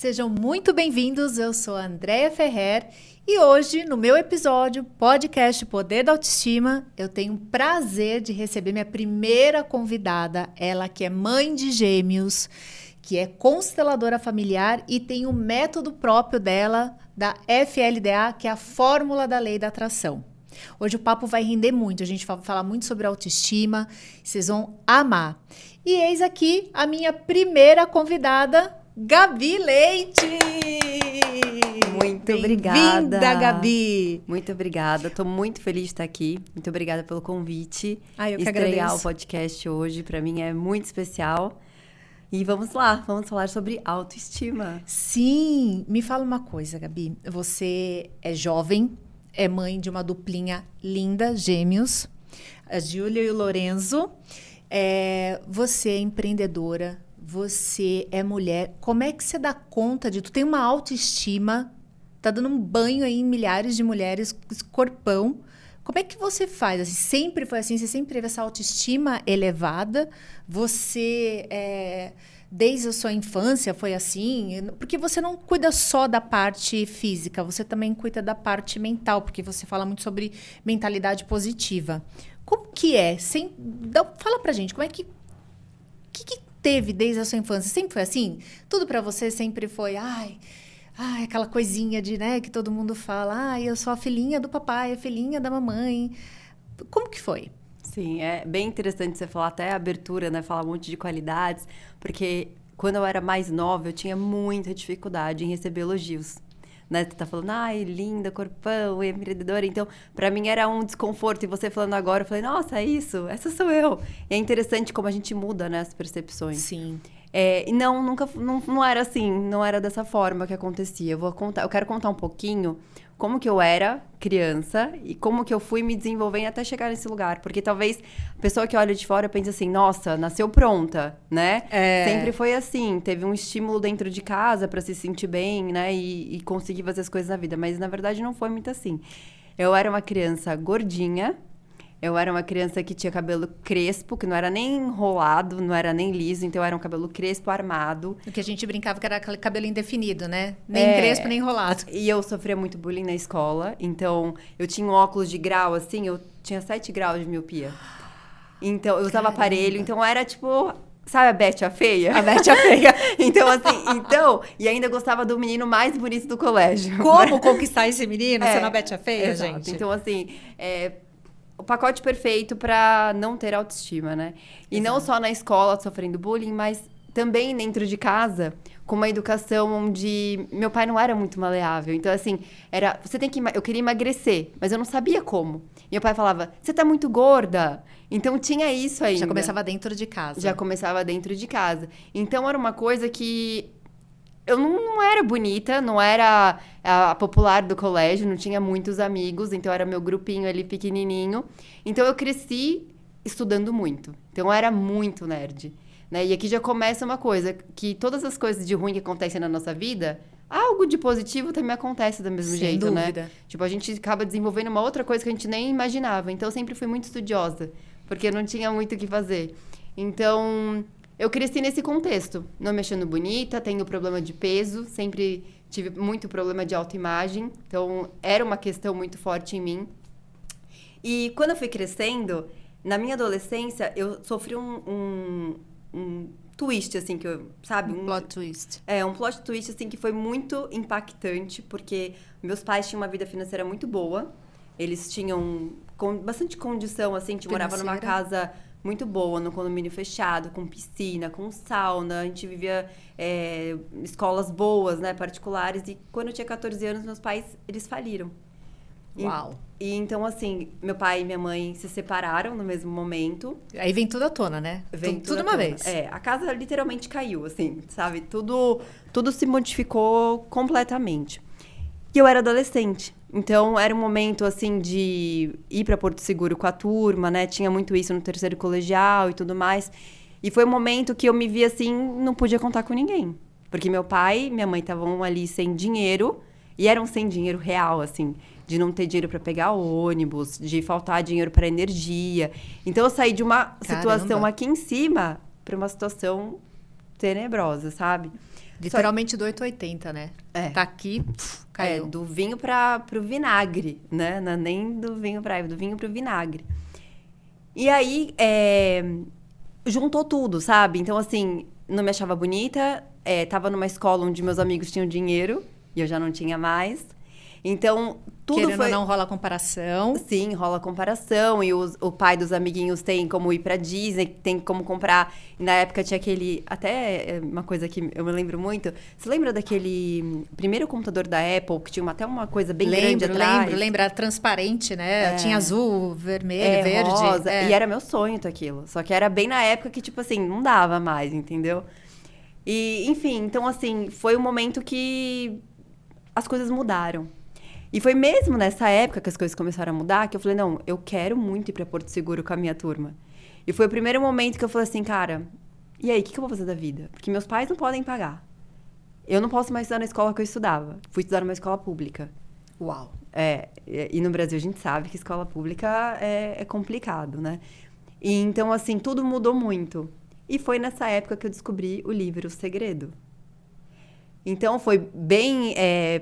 Sejam muito bem-vindos, eu sou a Andréia Ferrer e hoje, no meu episódio, podcast Poder da Autoestima, eu tenho o prazer de receber minha primeira convidada, ela que é mãe de gêmeos, que é consteladora familiar e tem o método próprio dela, da FLDA, que é a Fórmula da Lei da Atração. Hoje o papo vai render muito, a gente vai falar muito sobre autoestima, vocês vão amar. E eis aqui a minha primeira convidada, Gabi Leite! Muito obrigada. Bem-vinda, Gabi! Muito obrigada, estou muito feliz de estar aqui. Muito obrigada pelo convite. Eu que Estrear agradeço. o podcast hoje, para mim é muito especial. E vamos lá, vamos falar sobre autoestima. Sim, me fala uma coisa, Gabi. Você é jovem, é mãe de uma duplinha linda, gêmeos, a Júlia e o Lorenzo. Você é empreendedora, você é mulher. Como é que você dá conta de... Tu tem uma autoestima, tá dando um banho aí em milhares de mulheres com esse corpão. Como é que você faz? Assim, sempre foi assim? Você sempre teve essa autoestima elevada? Você, desde a sua infância, foi assim? Porque você não cuida só da parte física, você também cuida da parte mental, porque você fala muito sobre mentalidade positiva. Como que é? Fala pra gente, como é que teve desde a sua infância? Sempre foi assim? Tudo pra você sempre foi, aquela coisinha de, né, que todo mundo fala, eu sou a filhinha do papai, a filhinha da mamãe. Como que foi? Sim, é bem interessante você falar até a abertura, né? Falar um monte de qualidades, porque quando eu era mais nova, eu tinha muita dificuldade em receber elogios. Né? Você tá falando, linda, corpão, empreendedora. Então, pra mim era um desconforto. E você falando agora, eu falei, nossa, é isso, essa sou eu. E é interessante como a gente muda, né, as percepções. Sim. E não era assim, não era dessa forma que acontecia. Eu quero contar um pouquinho como que eu era criança e como que eu fui me desenvolvendo até chegar nesse lugar. Porque talvez a pessoa que olha de fora pense assim, nossa, nasceu pronta, né? Sempre foi assim, teve um estímulo dentro de casa para se sentir bem, né? E conseguir fazer as coisas na vida. Mas, na verdade, não foi muito assim. Eu era uma criança gordinha. Eu era uma criança que tinha cabelo crespo, que não era nem enrolado, não era nem liso. Então, era um cabelo crespo, armado. O que a gente brincava que era aquele cabelo indefinido, né? Nem crespo, nem enrolado. E eu sofria muito bullying na escola. Então, eu tinha um óculos de grau, assim. Eu tinha 7 graus de miopia. Então, eu usava aparelho. Então, era tipo... Sabe a Beth a Feia? A Beth a Feia. E ainda gostava do menino mais bonito do colégio. Como conquistar esse menino sendo a Beth a Feia, exato. gente? Então, assim... o pacote perfeito para não ter autoestima, né? E não só na escola sofrendo bullying, mas também dentro de casa, com uma educação onde meu pai não era muito maleável. Então, assim, eu queria emagrecer, mas eu não sabia como. Meu pai falava, você tá muito gorda. Então, tinha isso ainda. Já começava dentro de casa. Já começava dentro de casa. Então, era uma coisa que... Eu não era bonita, não era a popular do colégio, não tinha muitos amigos, então era meu grupinho ali pequenininho. Então eu cresci estudando muito, então eu era muito nerd, né? E aqui já começa uma coisa, que todas as coisas de ruim que acontecem na nossa vida, algo de positivo também acontece do mesmo jeito, dúvida. Né? Tipo, a gente acaba desenvolvendo uma outra coisa que a gente nem imaginava. Então eu sempre fui muito estudiosa, porque eu não tinha muito o que fazer. Então... Eu cresci nesse contexto, não me achando bonita, tendo problema de peso, sempre tive muito problema de autoimagem, então era uma questão muito forte em mim. E quando eu fui crescendo, na minha adolescência, eu sofri um twist, assim, que eu, sabe? Um plot twist. Um plot twist, assim, que foi muito impactante, porque meus pais tinham uma vida financeira muito boa, eles tinham bastante condição, assim, a gente morava numa casa... muito boa, no condomínio fechado, com piscina, com sauna. A gente vivia escolas boas, né, particulares. E quando eu tinha 14 anos, meus pais, eles faliram. Uau! E então, assim, meu pai e minha mãe se separaram no mesmo momento. Aí vem tudo à tona, né? Vem tudo uma vez. A casa literalmente caiu, assim, sabe? Tudo se modificou completamente. E eu era adolescente. Então, era um momento, assim, de ir para Porto Seguro com a turma, né? Tinha muito isso no terceiro colegial e tudo mais. E foi um momento que eu me vi, assim, não podia contar com ninguém. Porque meu pai e minha mãe estavam ali sem dinheiro. E eram sem dinheiro real, assim. De não ter dinheiro para pegar ônibus, de faltar dinheiro para energia. Então, eu saí de uma situação aqui em cima para uma situação tenebrosa, sabe? Literalmente do 880, né? Tá aqui, caiu. Do vinho pro vinagre, né? Não é nem do vinho do vinho pro vinagre. E aí, juntou tudo, sabe? Então, assim, não me achava bonita, tava numa escola onde meus amigos tinham dinheiro e eu já não tinha mais. Então, tudo Querendo foi... ou não, rola comparação. Sim, rola comparação. E o pai dos amiguinhos tem como ir pra Disney, tem como comprar. E na época tinha aquele... Até uma coisa que eu me lembro muito. Você lembra daquele primeiro computador da Apple, que tinha até uma coisa bem grande atrás? Lembro. Era transparente, né? Tinha azul, vermelho, verde. Rosa. E era meu sonho ter aquilo. Só que era bem na época que, tipo assim, não dava mais, entendeu? E, enfim, então, assim, foi um momento que as coisas mudaram. E foi mesmo nessa época que as coisas começaram a mudar que eu falei, não, eu quero muito ir pra Porto Seguro com a minha turma. E foi o primeiro momento que eu falei assim, cara, e aí, o que eu vou fazer da vida? Porque meus pais não podem pagar. Eu não posso mais estudar na escola que eu estudava. Fui estudar numa escola pública. Uau. E no Brasil a gente sabe que escola pública é complicado, né? E então, assim, tudo mudou muito. E foi nessa época que eu descobri o livro O Segredo. Então, foi bem...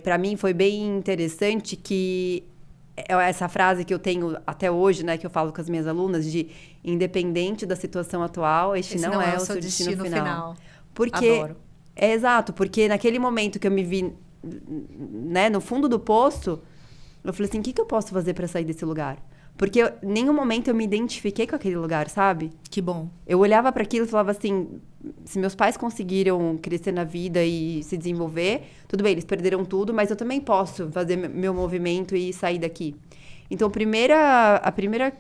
para mim, foi bem interessante que... essa frase que eu tenho até hoje, né? Que eu falo com as minhas alunas, de independente da situação atual, este não é o seu destino final. Porque, adoro. Exato, porque naquele momento que eu me vi, né, no fundo do poço, eu falei assim, o que eu posso fazer para sair desse lugar? Porque em nenhum momento eu me identifiquei com aquele lugar, sabe? Que bom. Eu olhava para aquilo e falava assim, se meus pais conseguiram crescer na vida e se desenvolver, tudo bem, eles perderam tudo, mas eu também posso fazer meu movimento e sair daqui. Então, a primeira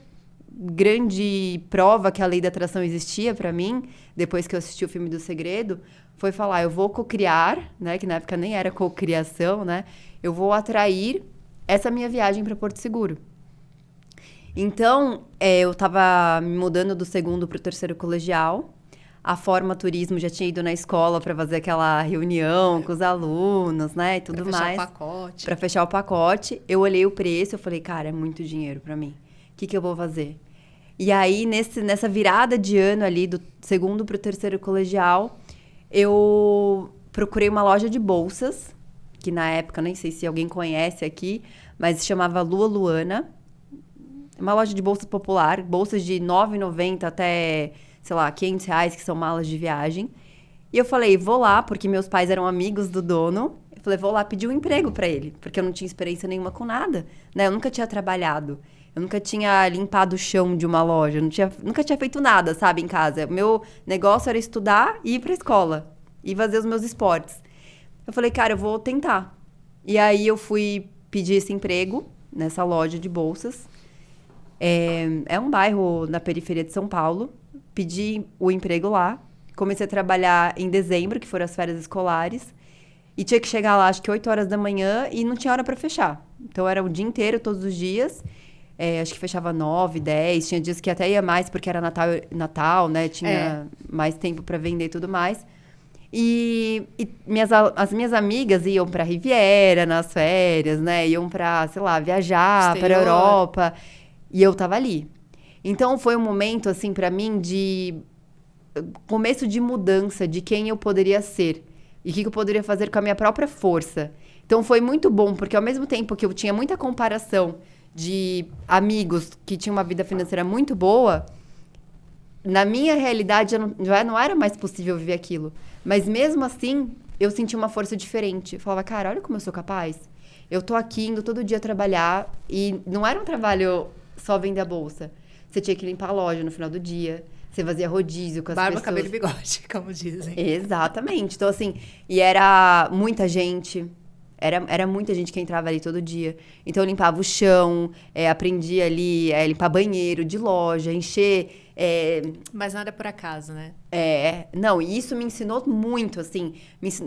grande prova que a lei da atração existia para mim, depois que eu assisti o filme do Segredo, foi falar, eu vou cocriar, né, que na época nem era cocriação, né? Eu vou atrair essa minha viagem para Porto Seguro. Então, eu estava me mudando do segundo para o terceiro colegial. A Forma Turismo já tinha ido na escola para fazer aquela reunião com os alunos, né? E tudo mais. Para fechar o pacote. Para fechar o pacote. Eu olhei o preço, eu falei, cara, é muito dinheiro para mim. O que eu vou fazer? E aí, nessa virada de ano ali, do segundo para o terceiro colegial, eu procurei uma loja de bolsas, que na época, nem sei se alguém conhece aqui, mas se chamava Lua Luana. Uma loja de bolsas popular, bolsas de R$ 9,90 até, sei lá, R$500, que são malas de viagem. E eu falei, vou lá, porque meus pais eram amigos do dono. Eu falei, vou lá pedir um emprego pra ele, porque eu não tinha experiência nenhuma com nada, né? Eu nunca tinha trabalhado, eu nunca tinha limpado o chão de uma loja, nunca tinha feito nada, sabe, em casa. O meu negócio era estudar e ir pra escola, e fazer os meus esportes. Eu falei, cara, eu vou tentar. E aí eu fui pedir esse emprego nessa loja de bolsas. É um bairro na periferia de São Paulo. Pedi o emprego lá. Comecei a trabalhar em dezembro, que foram as férias escolares. E tinha que chegar lá, acho que 8 horas da manhã, e não tinha hora para fechar. Então, era o dia inteiro, todos os dias. Acho que fechava 9, 10. Tinha dias que até ia mais, porque era Natal, né? Tinha mais tempo para vender e tudo mais. E as minhas amigas iam pra Riviera nas férias, né? Iam pra, sei lá, viajar para Europa. E eu tava ali. Então, foi um momento, assim, pra mim, de começo de mudança de quem eu poderia ser. E o que eu poderia fazer com a minha própria força. Então, foi muito bom, porque ao mesmo tempo que eu tinha muita comparação de amigos que tinham uma vida financeira muito boa, na minha realidade já não era mais possível viver aquilo. Mas mesmo assim, eu sentia uma força diferente. Eu falava, cara, olha como eu sou capaz. Eu tô aqui indo todo dia trabalhar e não era um trabalho só vender a bolsa. Você tinha que limpar a loja no final do dia. Você fazia rodízio com as pessoas. Barba, cabelo e bigode, como dizem. Exatamente. Então, assim, e era muita gente. Era muita gente que entrava ali todo dia. Então, eu limpava o chão, aprendia ali a limpar banheiro de loja, encher... Mas nada por acaso, né? Não, e isso me ensinou muito, assim.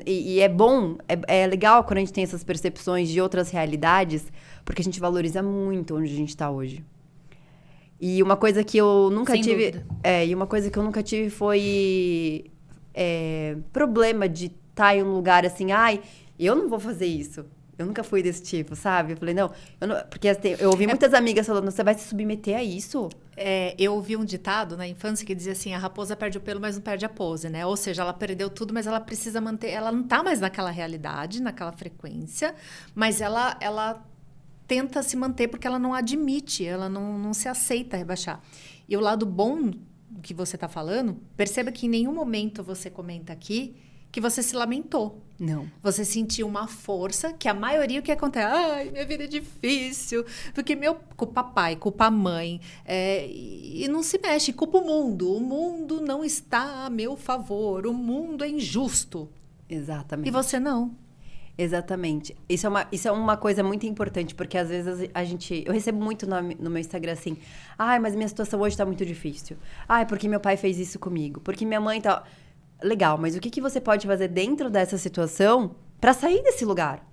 E é bom, é legal quando a gente tem essas percepções de outras realidades, porque a gente valoriza muito onde a gente tá hoje. E uma coisa que eu nunca Sem tive... dúvida. E uma coisa que eu nunca tive foi problema de estar em um lugar assim, ai, eu não vou fazer isso. Eu nunca fui desse tipo, sabe? Eu falei, não, porque assim, eu ouvi muitas amigas falando, você vai se submeter a isso? Eu ouvi um ditado na infância que dizia assim, a raposa perde o pelo, mas não perde a pose, né? Ou seja, ela perdeu tudo, mas ela precisa manter... Ela não tá mais naquela realidade, naquela frequência, mas ela tenta se manter porque ela não admite, ela não se aceita rebaixar. E o lado bom que você tá falando, perceba que em nenhum momento você comenta aqui que você se lamentou. Não. Você sentiu uma força, que a maioria o que acontece? Ai, minha vida é difícil, porque culpa pai, culpa mãe, e não se mexe, culpa o mundo. O mundo não está a meu favor, o mundo é injusto. Exatamente. E você não. Exatamente. Isso é uma coisa muito importante, porque às vezes eu recebo muito no meu Instagram assim, ai, mas minha situação hoje tá muito difícil. Ai, porque meu pai fez isso comigo, porque minha mãe tá... Legal, mas o que você pode fazer dentro dessa situação pra sair desse lugar?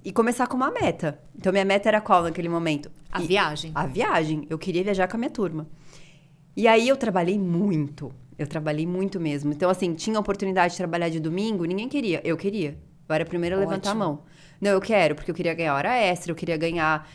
E começar com uma meta. Então, minha meta era qual naquele momento? A viagem. A viagem. Eu queria viajar com a minha turma. E aí, eu trabalhei muito. Eu trabalhei muito mesmo. Então, assim, tinha a oportunidade de trabalhar de domingo, ninguém queria. Eu queria. Eu era a primeira a levantar a mão. Não, eu quero, porque eu queria ganhar hora extra, eu queria ganhar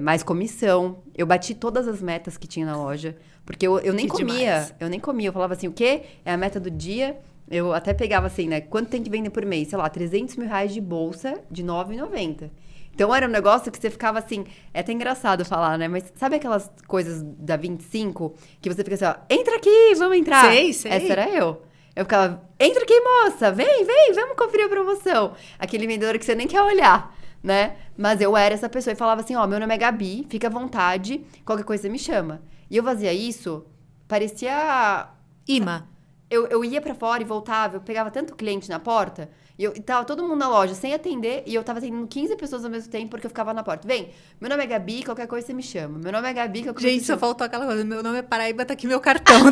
mais comissão. Eu bati todas as metas que tinha na loja. Porque eu nem comia. Demais. Eu nem comia. Eu falava assim, o quê? É a meta do dia. Eu até pegava assim, né? Quanto tem que vender por mês? Sei lá, 300 mil reais de bolsa de R$ 9,90. Então, era um negócio que você ficava assim... É até engraçado falar, né? Mas sabe aquelas coisas da 25? Que você fica assim, ó... Entra aqui, vamos entrar. Sei. Essa era eu. Eu ficava... Entra aqui, moça. Vem, vamos conferir a promoção. Aquele vendedor que você nem quer olhar, né? Mas eu era essa pessoa e falava assim, ó... Meu nome é Gabi, fica à vontade. Qualquer coisa você me chama. E eu fazia isso... Parecia... Imã. Eu ia pra fora e voltava, eu pegava tanto cliente na porta, e tava todo mundo na loja sem atender, e eu tava atendendo 15 pessoas ao mesmo tempo, porque eu ficava na porta. Vem, meu nome é Gabi, qualquer coisa você me chama. Meu nome é Gabi, qualquer coisa Gente, você só me chama. faltou aquela coisa. Meu nome é Paraíba, tá aqui meu cartão.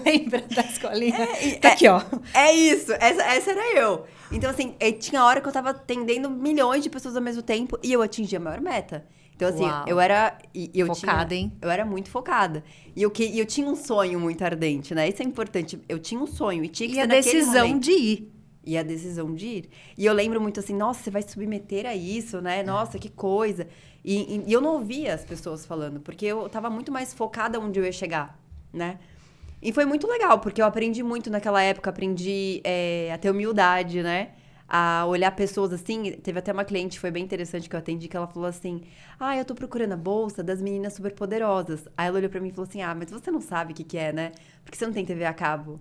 Lembra da escolinha? Tá aqui, ó. É isso, essa era eu. Então, assim, tinha hora que eu tava atendendo milhões de pessoas ao mesmo tempo, e eu atingia a maior meta. Então, assim, Uau. eu era... Focada, hein? Eu era muito focada. E eu tinha um sonho muito ardente, né? Isso é importante. Eu tinha um sonho e tinha que E ser a naquele decisão momento. de ir. E a decisão de ir. E eu lembro muito assim, nossa, você vai se submeter a isso, né? Nossa, que coisa. E eu não ouvia as pessoas falando, porque eu tava muito mais focada onde eu ia chegar, né? E foi muito legal, porque eu aprendi muito naquela época. Aprendi a ter humildade, né? A olhar pessoas assim. Teve até uma cliente, foi bem interessante que eu atendi, que ela falou assim, eu tô procurando a bolsa das meninas superpoderosas. Aí ela olhou pra mim e falou assim, mas você não sabe o que é, né? Porque você não tem TV a cabo.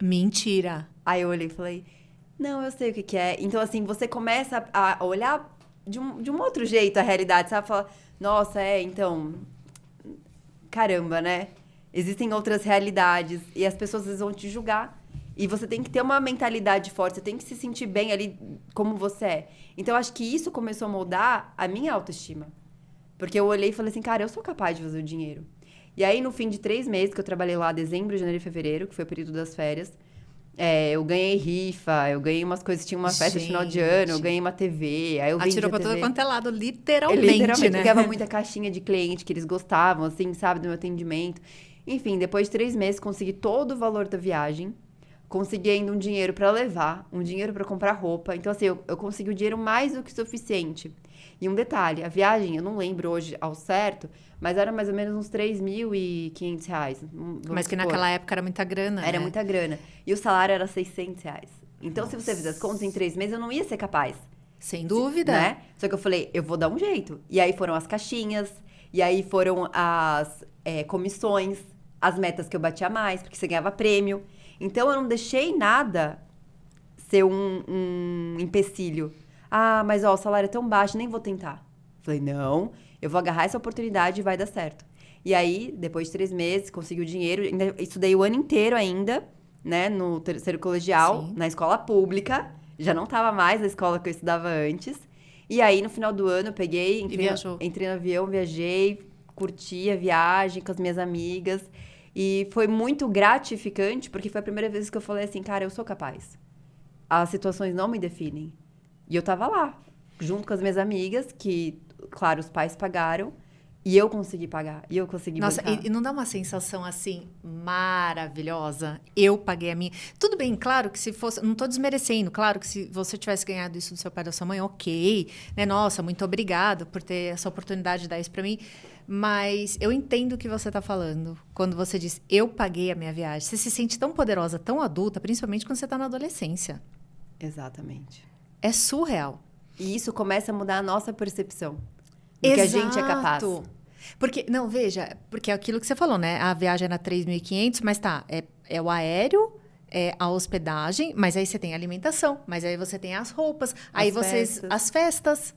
Mentira. Aí eu olhei e falei, não, eu sei o que é. Então, assim, você começa a olhar de um outro jeito a realidade, sabe? Fala, nossa, então, caramba, né? Existem outras realidades e as pessoas às vezes vão te julgar. E você tem que ter uma mentalidade forte, você tem que se sentir bem ali como você é. Então, eu acho que isso começou a moldar a minha autoestima. Porque eu olhei e falei assim, cara, eu sou capaz de fazer o dinheiro. E aí, no fim de 3 meses, que eu trabalhei lá, dezembro, janeiro e fevereiro, que foi o período das férias, eu ganhei rifa, eu ganhei umas coisas, tinha uma festa de final de ano, eu ganhei uma TV, aí eu vendi Atirou a pra TV. todo quanto é lado, literalmente, Literalmente, né? eu ganhava muita caixinha de cliente que eles gostavam, assim, sabe, do meu atendimento. Enfim, depois de 3 meses, consegui todo o valor da viagem, consegui ainda um dinheiro pra levar, um dinheiro pra comprar roupa. Então, assim, eu consegui o dinheiro mais do que suficiente. E um detalhe, a viagem, eu não lembro hoje ao certo, mas era mais ou menos uns R$3.500. Mas que naquela época era muita grana, Era né? muita grana. E o salário era R$600. Então, se você fizer as contas, em 3 meses eu não ia ser capaz. Sem dúvida. Né? Só que eu falei, eu vou dar um jeito. E aí foram as caixinhas, e aí foram as comissões, as metas que eu batia mais, porque você ganhava prêmio. Então, eu não deixei nada ser um empecilho. Mas o salário é tão baixo, nem vou tentar. Falei, não, eu vou agarrar essa oportunidade e vai dar certo. E aí, depois de 3 meses, consegui o dinheiro. Ainda estudei o ano inteiro ainda, né? No terceiro colegial, Sim. na escola pública. Já não estava mais na escola que eu estudava antes. E aí, no final do ano, eu peguei, entrei no avião, viajei, curti a viagem com as minhas amigas. E foi muito gratificante, porque foi a primeira vez que eu falei assim, cara, eu sou capaz. As situações não me definem. E eu tava lá, junto com as minhas amigas, que, claro, os pais pagaram. E eu consegui pagar, e eu consegui Nossa, bancar. e não dá uma sensação assim maravilhosa? Eu paguei a minha. Tudo bem, claro que se fosse. Não tô desmerecendo, claro que se você tivesse ganhado isso do seu pai ou da sua mãe, ok. Né? Nossa, muito obrigado por ter essa oportunidade de dar isso pra mim. Mas eu entendo o que você tá falando. Quando você diz, eu paguei a minha viagem. Você se sente tão poderosa, tão adulta, principalmente quando você tá na adolescência. Exatamente. É surreal. E isso começa a mudar a nossa percepção do que a gente é capaz. Porque, não, veja, porque é aquilo que você falou, né? A viagem era 3.500, mas tá, é o aéreo, é a hospedagem, mas aí você tem a alimentação, mas aí você tem as roupas, as festas.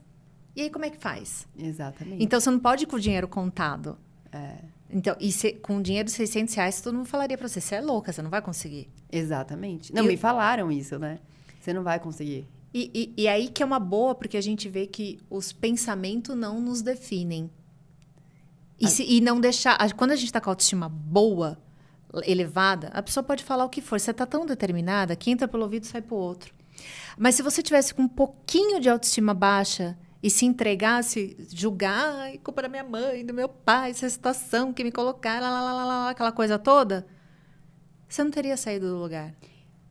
E aí como é que faz? Exatamente. Então você não pode ir com o dinheiro contado. É. Então, com dinheiro de R$600, todo mundo falaria pra você é louca, você não vai conseguir. Exatamente. Não, me falaram isso, né? Você não vai conseguir. E aí que é uma boa, porque a gente vê que os pensamentos não nos definem. E não deixar... Quando a gente tá com a autoestima boa, elevada, a pessoa pode falar o que for. Você tá tão determinada que entra pelo ouvido e sai pro outro. Mas se você tivesse com um pouquinho de autoestima baixa e se entregasse, julgar, ai, culpa da minha mãe, do meu pai, essa situação que me colocaram, aquela coisa toda, você não teria saído do lugar.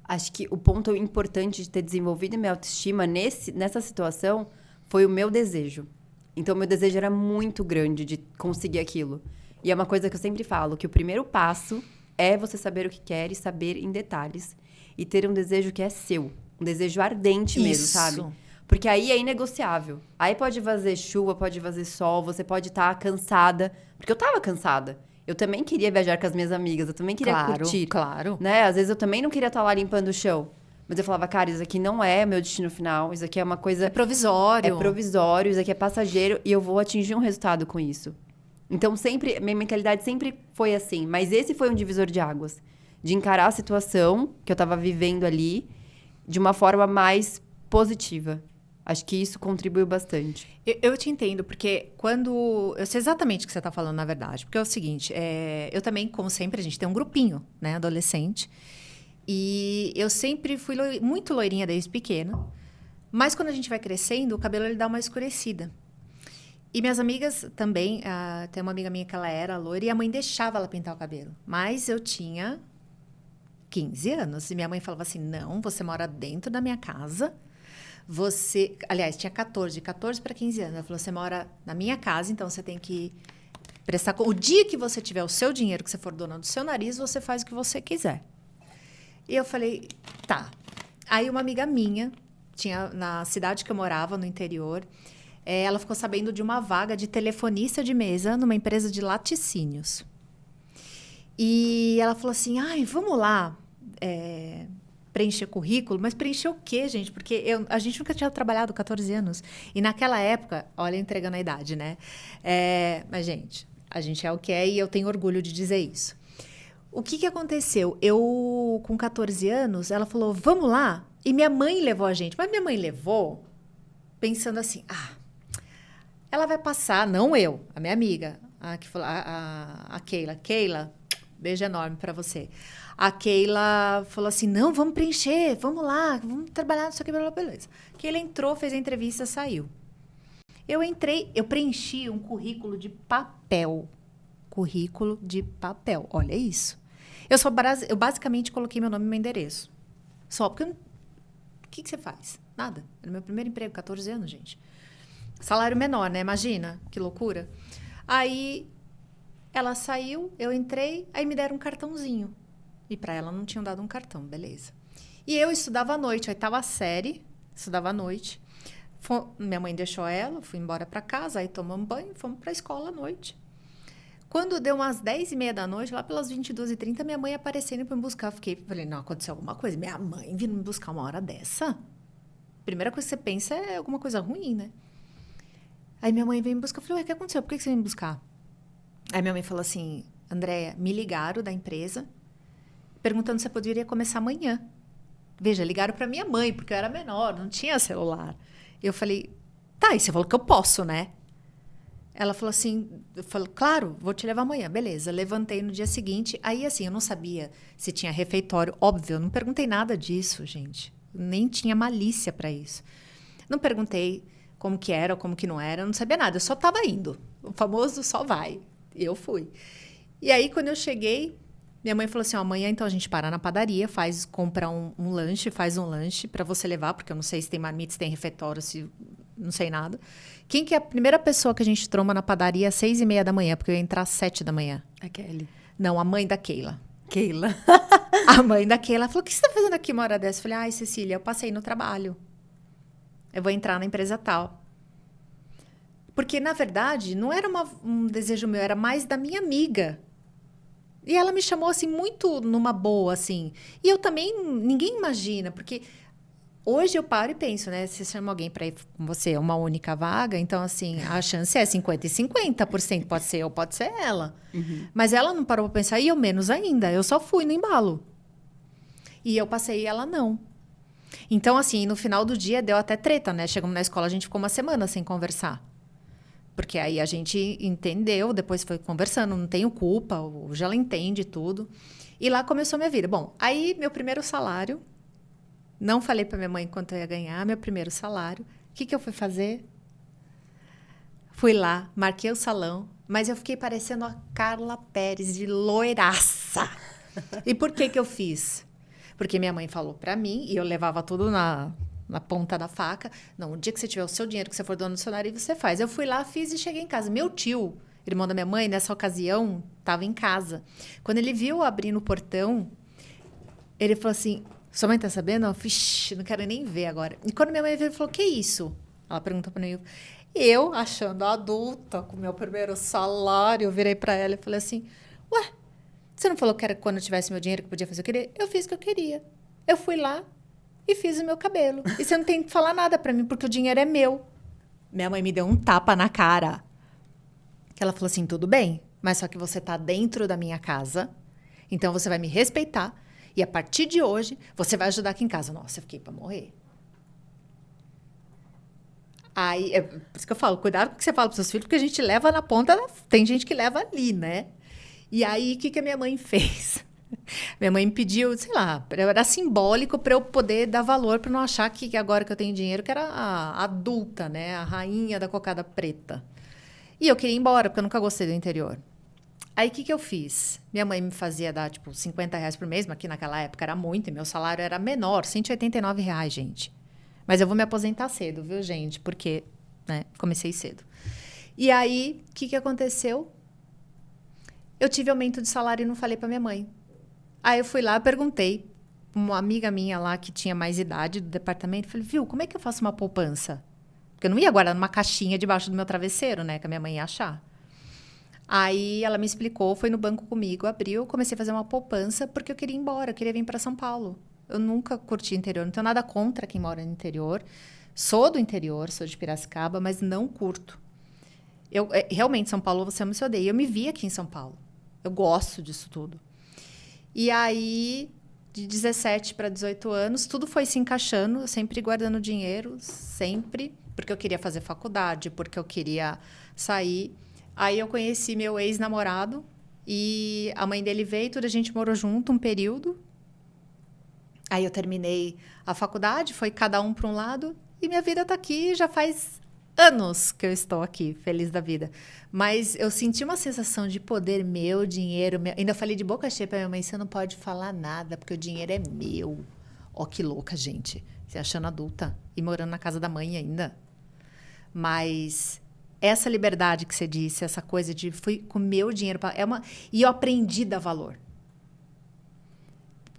Acho que o ponto importante de ter desenvolvido minha autoestima nessa situação foi o meu desejo. Então, meu desejo era muito grande de conseguir aquilo. E é uma coisa que eu sempre falo, que o primeiro passo é você saber o que quer e saber em detalhes. E ter um desejo que é seu. Um desejo ardente mesmo, sabe? Porque aí é inegociável. Aí pode fazer chuva, pode fazer sol, você pode estar cansada. Porque eu tava cansada. Eu também queria viajar com as minhas amigas, eu também queria curtir. Claro. Né? Às vezes eu também não queria estar lá limpando o chão. Mas eu falava, cara, isso aqui não é meu destino final, isso aqui é uma coisa... É provisório. É provisório, isso aqui é passageiro e eu vou atingir um resultado com isso. Então, sempre, minha mentalidade sempre foi assim. Mas esse foi um divisor de águas. De encarar a situação que eu tava vivendo ali de uma forma mais positiva. Acho que isso contribuiu bastante. Eu te entendo, porque quando... Eu sei exatamente o que você está falando, na verdade. Porque é o seguinte, eu também, como sempre, a gente tem um grupinho, né, adolescente. E eu sempre fui muito loirinha desde pequena. Mas quando a gente vai crescendo, o cabelo ele dá uma escurecida. E minhas amigas também, tem uma amiga minha que ela era loira e a mãe deixava ela pintar o cabelo. Mas eu tinha 15 anos e minha mãe falava assim, não, você mora dentro da minha casa... Aliás, tinha 14 para 15 anos. Ela falou, você mora na minha casa, então você tem que prestar... O dia que você tiver o seu dinheiro, que você for dona do seu nariz, você faz o que você quiser. E eu falei, tá. Aí uma amiga minha, tinha na cidade que eu morava, no interior, ela ficou sabendo de uma vaga de telefonista de mesa numa empresa de laticínios. E ela falou assim, ai, vamos lá... preencher currículo, mas preencher o quê, gente? Porque a gente nunca tinha trabalhado 14 anos. E naquela época, olha, entregando a idade, né? Mas, gente, a gente é o que é e eu tenho orgulho de dizer isso. O que aconteceu? Eu, com 14 anos, ela falou, vamos lá? E minha mãe levou a gente. Mas minha mãe levou pensando assim, ela vai passar, não eu, a minha amiga, que falou, a Keila. Keila, beijo enorme pra você. A Keila falou assim, não, vamos preencher, vamos lá, vamos trabalhar nisso aqui, beleza. Keila entrou, fez a entrevista, saiu. Eu entrei, eu preenchi um currículo de papel. Currículo de papel, olha isso. Eu basicamente coloquei meu nome e meu endereço. Só porque... O que você faz? Nada. Era meu primeiro emprego, 14 anos, gente. Salário menor, né? Imagina, que loucura. Aí, ela saiu, eu entrei, aí me deram um cartãozinho. E para ela não tinham dado um cartão, beleza. E eu estudava à noite, oitava série, estudava à noite. Minha mãe deixou ela, fui embora para casa, aí tomamos banho, fomos para a escola à noite. Quando deu umas 10h30 da noite, lá pelas 22h30, minha mãe aparecendo para me buscar. Falei, não, aconteceu alguma coisa. Minha mãe vindo me buscar uma hora dessa? Primeira coisa que você pensa é alguma coisa ruim, né? Aí minha mãe veio me buscar. Eu falei, ué, o que aconteceu? Por que você veio me buscar? Aí minha mãe falou assim, Andréia, me ligaram da empresa perguntando se eu poderia começar amanhã. Veja, ligaram para minha mãe, porque eu era menor, não tinha celular. Eu falei, tá, e você falou que eu posso, né? Ela falou assim, eu falei, claro, vou te levar amanhã, beleza. Levantei no dia seguinte, aí assim, eu não sabia se tinha refeitório, óbvio, eu não perguntei nada disso, gente. Nem tinha malícia para isso. Não perguntei como que era ou como que não era, eu não sabia nada, eu só estava indo. famoso só vai. Eu fui. E aí, quando eu cheguei, minha mãe falou assim, ó, amanhã então a gente para na padaria, compra um lanche, faz um lanche pra você levar, porque eu não sei se tem marmita, se tem refeitório, se não sei nada. Quem que é a primeira pessoa que a gente tromba na padaria às 6:30 da manhã? Porque eu ia entrar às 7 da manhã. A Kelly. Não, a mãe da Keila. Keila. A mãe da Keila falou, o que você tá fazendo aqui uma hora dessa? Eu falei, ai, Cecília, eu passei no trabalho. Eu vou entrar na empresa tal. Porque, na verdade, não era um desejo meu, era mais da minha amiga. E ela me chamou, assim, muito numa boa, assim. E eu também, ninguém imagina, porque hoje eu paro e penso, né? Se chama alguém para ir com você, uma única vaga, então, assim, a chance é 50% e 50%. Pode ser eu, pode ser ela. Uhum. Mas ela não parou para pensar, e eu menos ainda. Eu só fui no embalo. E eu passei e ela não. Então, assim, no final do dia deu até treta, né? Chegamos na escola, a gente ficou uma semana sem conversar. Porque aí a gente entendeu, depois foi conversando, não tenho culpa, hoje ela entende tudo. E lá começou a minha vida. Bom, aí meu primeiro salário, não falei para minha mãe quanto eu ia ganhar, meu primeiro salário. O que eu fui fazer? Fui lá, marquei o salão, mas eu fiquei parecendo a Carla Pérez, de loiraça. E por que eu fiz? Porque minha mãe falou para mim, e eu levava tudo na ponta da faca. Não, o dia que você tiver o seu dinheiro, que você for dono do seu nariz, você faz. Eu fui lá, fiz e cheguei em casa. Meu tio, irmão da minha mãe, nessa ocasião, estava em casa. Quando ele viu eu abrindo o portão, ele falou assim, sua mãe tá sabendo? Vixe, não quero nem ver agora. E quando minha mãe veio, ele falou, que isso? Ela perguntou para mim. Eu, achando adulta, com meu primeiro salário, eu virei para ela e falei assim, ué, você não falou que era quando eu tivesse meu dinheiro que eu podia fazer o que eu queria? Eu fiz o que eu queria. Eu fui lá e fiz o meu cabelo. E você não tem que falar nada para mim, porque o dinheiro é meu. Minha mãe me deu um tapa na cara. Que ela falou assim, tudo bem, mas só que você tá dentro da minha casa, então você vai me respeitar, e a partir de hoje, você vai ajudar aqui em casa. Nossa, eu fiquei para morrer. Aí, é por isso que eu falo, cuidado com o que você fala para seus filhos, porque a gente leva na ponta, tem gente que leva ali, né? E aí, o que a minha mãe fez? Minha mãe me pediu, sei lá, era simbólico para eu poder dar valor, para não achar que agora que eu tenho dinheiro, que era a adulta, né? A rainha da cocada preta. E eu queria ir embora, porque eu nunca gostei do interior. Aí, o que eu fiz? Minha mãe me fazia dar, tipo, R$50 por mês, mas aqui naquela época era muito, e meu salário era menor, R$189, gente. Mas eu vou me aposentar cedo, viu, gente? Porque, né, comecei cedo. E aí, o que aconteceu? Eu tive aumento de salário e não falei para minha mãe. Aí eu fui lá, perguntei, uma amiga minha lá que tinha mais idade do departamento, falei, viu, como é que eu faço uma poupança? Porque eu não ia guardar numa caixinha debaixo do meu travesseiro, né, que a minha mãe ia achar. Aí ela me explicou, foi no banco comigo, abriu, comecei a fazer uma poupança porque eu queria ir embora, eu queria vir para São Paulo. Eu nunca curti interior, não tenho nada contra quem mora no interior. Sou do interior, sou de Piracicaba, mas não curto. Realmente, São Paulo, você ama e se odeia. Eu me vi aqui em São Paulo. Eu gosto disso tudo. E aí, de 17 para 18 anos, tudo foi se encaixando, eu sempre guardando dinheiro, sempre, porque eu queria fazer faculdade, porque eu queria sair. Aí eu conheci meu ex-namorado e a mãe dele veio, tudo a gente morou junto um período. Aí eu terminei a faculdade, foi cada um para um lado e minha vida está aqui, já faz anos que eu estou aqui, feliz da vida. Mas eu senti uma sensação de poder meu, dinheiro meu. Ainda falei de boca cheia para minha mãe, você não pode falar nada, porque o dinheiro é meu. Ó, que louca, gente. Você achando adulta e morando na casa da mãe ainda. Mas essa liberdade que você disse, essa coisa de fui com meu dinheiro, e eu aprendi a dar valor.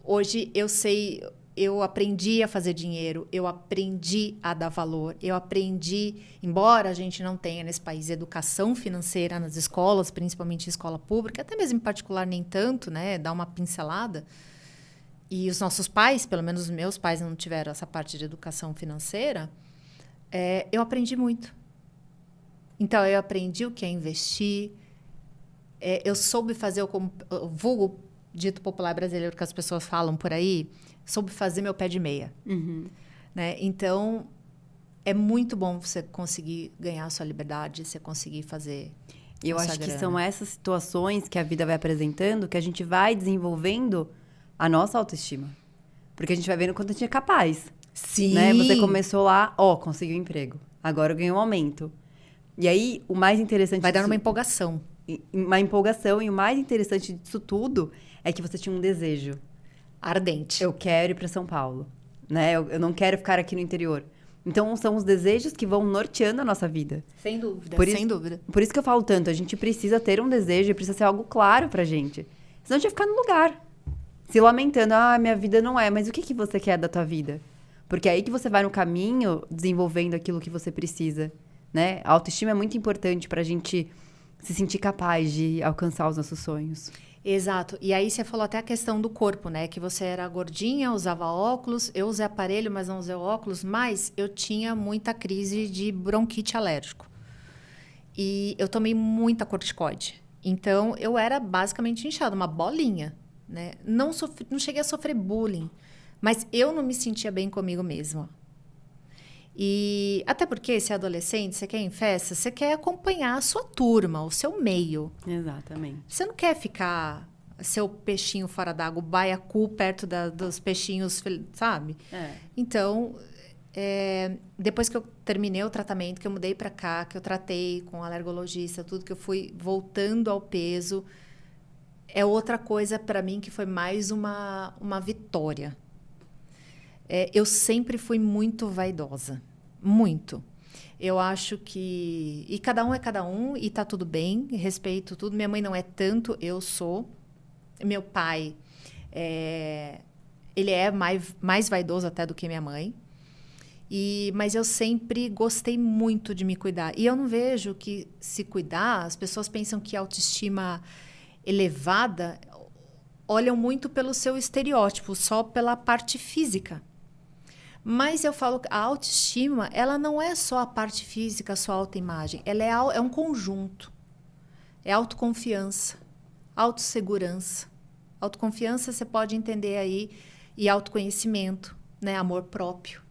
Hoje eu sei, eu aprendi a fazer dinheiro, eu aprendi a dar valor, eu aprendi, embora a gente não tenha nesse país educação financeira nas escolas, principalmente em escola pública, até mesmo em particular nem tanto, né, dá uma pincelada. E os nossos pais, pelo menos os meus pais não tiveram essa parte de educação financeira, eu aprendi muito. Então, eu aprendi o que é investir, eu soube fazer o vulgo dito popular brasileiro que as pessoas falam por aí, soube fazer meu pé de meia. Uhum. Né? Então, é muito bom você conseguir ganhar a sua liberdade, você conseguir fazer E eu acho que são essas situações que a vida vai apresentando que a gente vai desenvolvendo a nossa autoestima. Porque a gente vai vendo quanto a gente é capaz. Sim. Né? Você começou lá, conseguiu um emprego. Agora eu ganhei um aumento. E aí, o mais interessante... Vai dando uma empolgação. Uma empolgação. E o mais interessante disso tudo é que você tinha um desejo. Ardente. Eu quero ir para São Paulo, né? Eu não quero ficar aqui no interior. Então, são os desejos que vão norteando a nossa vida. Sem dúvida, sem dúvida. Por isso que eu falo tanto. A gente precisa ter um desejo, precisa ser algo claro pra gente. Senão a gente vai ficar no lugar. Se lamentando, minha vida não é. Mas o que você quer da tua vida? Porque é aí que você vai no caminho desenvolvendo aquilo que você precisa, né? A autoestima é muito importante pra gente se sentir capaz de alcançar os nossos sonhos. Exato. E aí você falou até a questão do corpo, né? Que você era gordinha, usava óculos. Eu usei aparelho, mas não usei óculos. Mas eu tinha muita crise de bronquite alérgico. E eu tomei muita corticoide. Então, eu era basicamente inchada, uma bolinha, né? Não cheguei a sofrer bullying. Mas eu não me sentia bem comigo mesma. E até porque, se é adolescente, você quer ir em festa, você quer acompanhar a sua turma, o seu meio. Exatamente. Você não quer ficar seu peixinho fora d'água, o baiacu perto dos peixinhos, sabe? Então, depois que eu terminei o tratamento, que eu mudei pra cá, que eu tratei com alergologista, tudo que eu fui voltando ao peso, é outra coisa pra mim que foi mais uma vitória. Eu sempre fui muito vaidosa. Muito. Eu acho que... E cada um é cada um, e tá tudo bem, respeito tudo. Minha mãe não é tanto, eu sou. Meu pai, ele é mais vaidoso até do que minha mãe. Mas eu sempre gostei muito de me cuidar. E eu não vejo que se cuidar, as pessoas pensam que autoestima elevada olham muito pelo seu estereótipo, só pela parte física. Mas eu falo que a autoestima, ela não é só a parte física, a sua autoimagem. Ela é um conjunto. É autoconfiança, autossegurança. Autoconfiança você pode entender aí, e autoconhecimento, né? Amor próprio.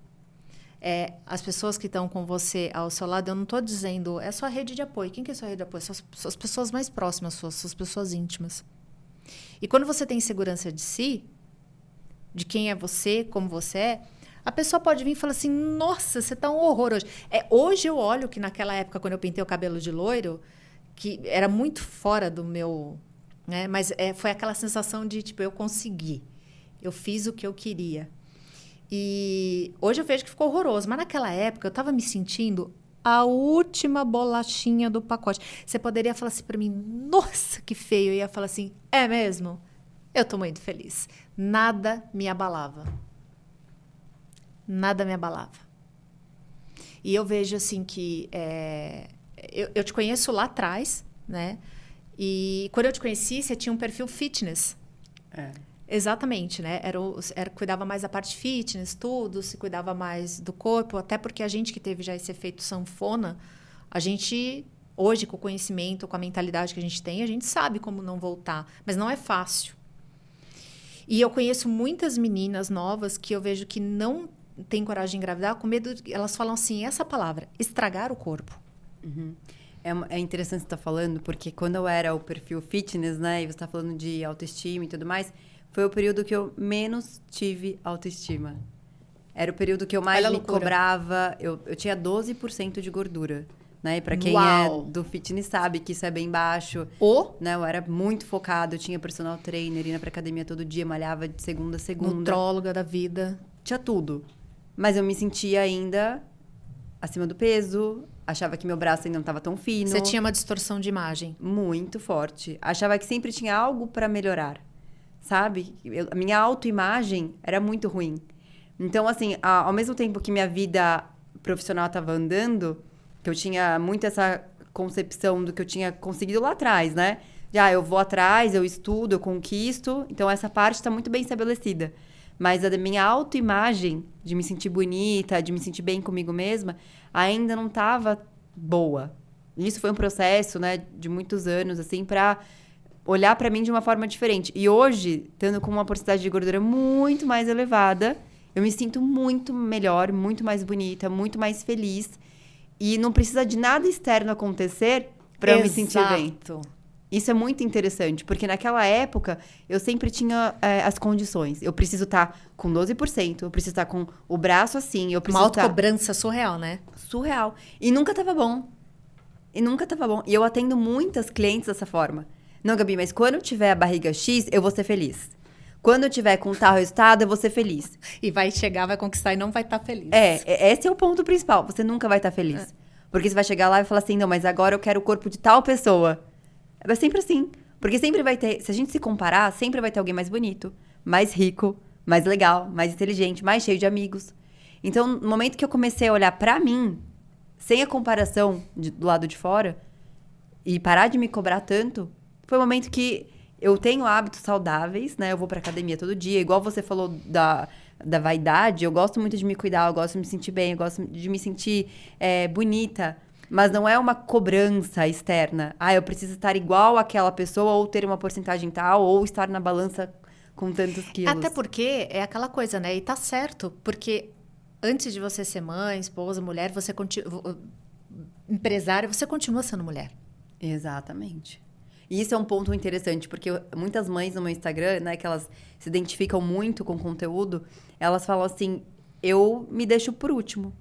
As pessoas que estão com você ao seu lado, eu não estou dizendo, é sua rede de apoio. Quem que é sua rede de apoio? São as pessoas mais próximas, suas pessoas íntimas. E quando você tem segurança de si, de quem é você, como você é, a pessoa pode vir e falar assim, nossa, você tá um horror hoje. Hoje eu olho que naquela época, quando eu pintei o cabelo de loiro, que era muito fora do meu... Né? Mas foi aquela sensação de, tipo, eu consegui. Eu fiz o que eu queria. E hoje eu vejo que ficou horroroso. Mas naquela época, eu estava me sentindo a última bolachinha do pacote. Você poderia falar assim para mim, nossa, que feio. Eu ia falar assim, é mesmo? Eu tô muito feliz. Nada me abalava. Nada me abalava. E eu vejo assim que... eu te conheço lá atrás, né? E quando eu te conheci, você tinha um perfil fitness. Exatamente, né? Cuidava mais da parte fitness, tudo, se cuidava mais do corpo, até porque a gente que teve já esse efeito sanfona, a gente, hoje, com o conhecimento, com a mentalidade que a gente tem, a gente sabe como não voltar, mas não é fácil. E eu conheço muitas meninas novas que eu vejo que não têm coragem de engravidar, com medo, elas falam assim, essa palavra, estragar o corpo. Uhum. É interessante você estar falando, porque quando eu era o perfil fitness, né, e você está falando de autoestima e tudo mais, foi o período que eu menos tive autoestima. Era o período que eu mais me cobrava. Eu tinha 12% de gordura, né? Pra quem é do fitness sabe que isso é bem baixo. Né? Eu era muito focada, eu tinha personal trainer, ia pra academia todo dia, malhava de segunda a segunda. Nutróloga da vida. Tinha tudo. Mas eu me sentia ainda acima do peso, achava que meu braço ainda não estava tão fino. Você tinha uma distorção de imagem. Muito forte. Achava que sempre tinha algo para melhorar, sabe? A minha autoimagem era muito ruim. Então, assim, ao mesmo tempo que minha vida profissional estava andando, que eu tinha muito essa concepção do que eu tinha conseguido lá atrás, né? Eu vou atrás, eu estudo, eu conquisto. Então, essa parte está muito bem estabelecida. Mas a da minha autoimagem, de me sentir bonita, de me sentir bem comigo mesma, ainda não estava boa. Isso foi um processo, né, de muitos anos, assim, para olhar para mim de uma forma diferente. E hoje, estando com uma porcentagem de gordura muito mais elevada, eu me sinto muito melhor, muito mais bonita, muito mais feliz. E não precisa de nada externo acontecer para eu me sentir bem. Isso é muito interessante, porque naquela época eu sempre tinha as condições. Eu preciso estar com 12%, eu preciso estar com o braço assim, eu preciso uma autocobrança surreal, né? Surreal. E nunca estava bom. E nunca tava bom. E eu atendo muitas clientes dessa forma. Não, Gabi, mas quando eu tiver a barriga X, eu vou ser feliz. Quando eu tiver com tal resultado, eu vou ser feliz. E vai chegar, vai conquistar e não vai estar feliz. Esse é o ponto principal. Você nunca vai estar feliz. Porque você vai chegar lá e falar assim, não, mas agora eu quero o corpo de tal pessoa. É sempre assim. Porque sempre vai ter, se a gente se comparar, sempre vai ter alguém mais bonito, mais rico, mais legal, mais inteligente, mais cheio de amigos. Então, no momento que eu comecei a olhar pra mim, sem a comparação do lado de fora, e parar de me cobrar tanto, foi o momento que eu tenho hábitos saudáveis, né? Eu vou pra academia todo dia. Igual você falou da vaidade, eu gosto muito de me cuidar, eu gosto de me sentir bem, eu gosto de me sentir bonita. Mas não é uma cobrança externa. Eu preciso estar igual àquela pessoa, ou ter uma porcentagem tal, ou estar na balança com tantos quilos. Até porque é aquela coisa, né? E tá certo, porque antes de você ser mãe, esposa, mulher, você empresária, você continua sendo mulher. Exatamente. E isso é um ponto interessante, porque muitas mães no meu Instagram, né, que elas se identificam muito com o conteúdo, elas falam assim, eu me deixo por último.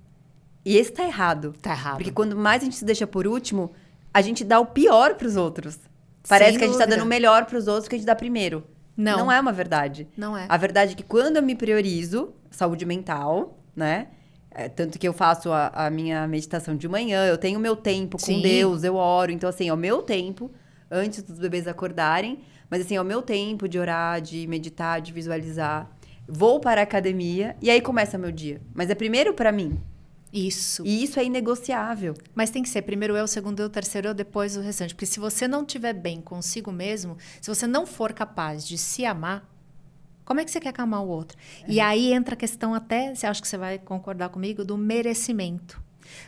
E esse tá errado. Tá errado. Porque quando mais a gente se deixa por último, a gente dá o pior pros outros. Parece Sem que a gente tá dúvida. dando o melhor pros outros que a gente dá primeiro. Não. Não é uma verdade. Não é. A verdade é que quando eu me priorizo, saúde mental, né? Tanto que eu faço a minha meditação de manhã, eu tenho meu tempo com Sim. Deus, eu oro. Então, assim, é o meu tempo, antes dos bebês acordarem. Mas, assim, é o meu tempo de orar, de meditar, de visualizar. Vou para a academia e aí começa meu dia. Mas é primeiro pra mim. Isso. E isso é inegociável. Mas tem que ser primeiro eu, segundo eu, terceiro eu, depois o restante. Porque se você não estiver bem consigo mesmo, se você não for capaz de se amar, como é que você quer amar o outro? E aí entra a questão até, você acha que você vai concordar comigo, do merecimento.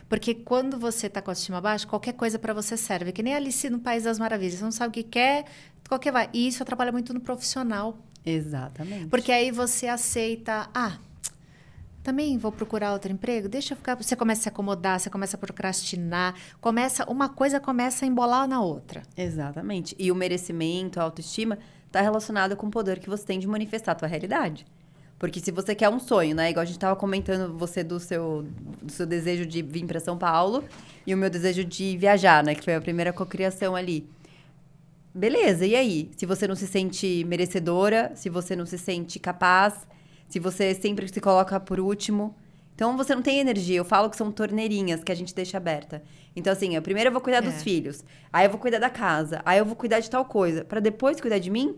Porque quando você tá com a autoestima baixa, qualquer coisa para você serve. Que nem Alice no País das Maravilhas. Você não sabe o que quer, qualquer vai. E isso atrapalha muito no profissional. Exatamente. Porque aí você aceita, também vou procurar outro emprego, deixa eu ficar. Você começa a se acomodar, você começa a procrastinar, uma coisa começa a embolar na outra. Exatamente. E o merecimento, a autoestima, está relacionado com o poder que você tem de manifestar a tua realidade. Porque se você quer um sonho, né? Igual a gente estava comentando você do seu desejo de vir para São Paulo e o meu desejo de viajar, né? Que foi a primeira cocriação ali. Beleza, e aí? Se você não se sente merecedora, se você não se sente capaz, se você sempre se coloca por último, então você não tem energia. Eu falo que são torneirinhas que a gente deixa aberta. Então, assim, primeiro eu vou cuidar dos filhos, aí eu vou cuidar da casa, aí eu vou cuidar de tal coisa, para depois cuidar de mim,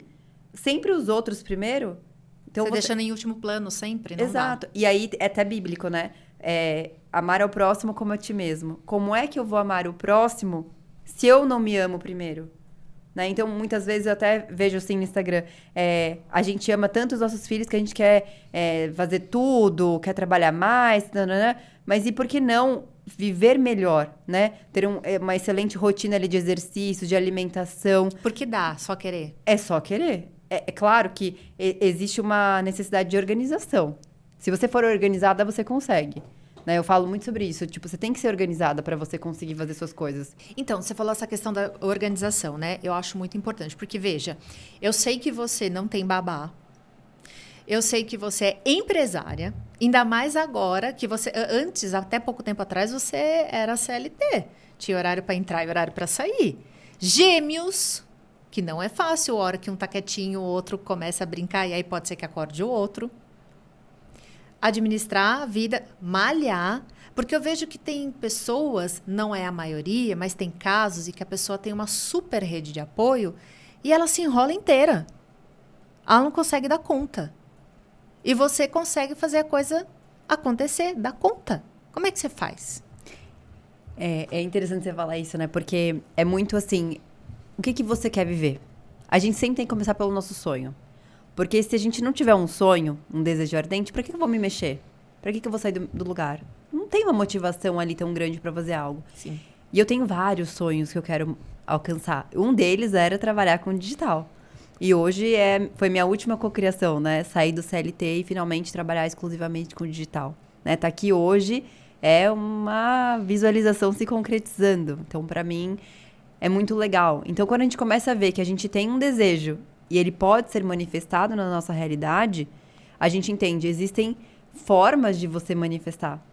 sempre os outros primeiro. Então você deixando em último plano sempre, não Exato. dá. E aí é até bíblico, né? Amar ao próximo como a ti mesmo. Como é que eu vou amar o próximo se eu não me amo primeiro? Né? Então, muitas vezes eu até vejo assim no Instagram, a gente ama tanto os nossos filhos que a gente quer fazer tudo, quer trabalhar mais, mas e por que não viver melhor, né? Ter uma excelente rotina ali de exercício, de alimentação. Porque dá, só querer. É só querer. É claro que existe uma necessidade de organização. Se você for organizada, você consegue. Né? Eu falo muito sobre isso. Tipo, você tem que ser organizada para você conseguir fazer suas coisas. Então, você falou essa questão da organização, né? Eu acho muito importante. Porque, veja, eu sei que você não tem babá. Eu sei que você é empresária. Ainda mais agora que você... Antes, até pouco tempo atrás, você era CLT. Tinha horário para entrar e horário para sair. Gêmeos... Que não é fácil, a hora que um tá quietinho, o outro começa a brincar, e aí pode ser que acorde o outro. Administrar a vida, malhar. Porque eu vejo que tem pessoas, não é a maioria, mas tem casos em que a pessoa tem uma super rede de apoio e ela se enrola inteira. Ela não consegue dar conta. E você consegue fazer a coisa acontecer, dar conta. Como é que você faz? É interessante você falar isso, né? Porque é muito assim... O que você quer viver? A gente sempre tem que começar pelo nosso sonho. Porque se a gente não tiver um sonho, um desejo ardente, pra que eu vou me mexer? Pra que eu vou sair do lugar? Não tem uma motivação ali tão grande pra fazer algo. Sim. E eu tenho vários sonhos que eu quero alcançar. Um deles era trabalhar com digital. E hoje foi minha última cocriação, né? Sair do CLT e finalmente trabalhar exclusivamente com digital. Né? Tá aqui hoje é uma visualização se concretizando. Então, pra mim... É muito legal. Então, quando a gente começa a ver que a gente tem um desejo e ele pode ser manifestado na nossa realidade, a gente entende, existem formas de você manifestar.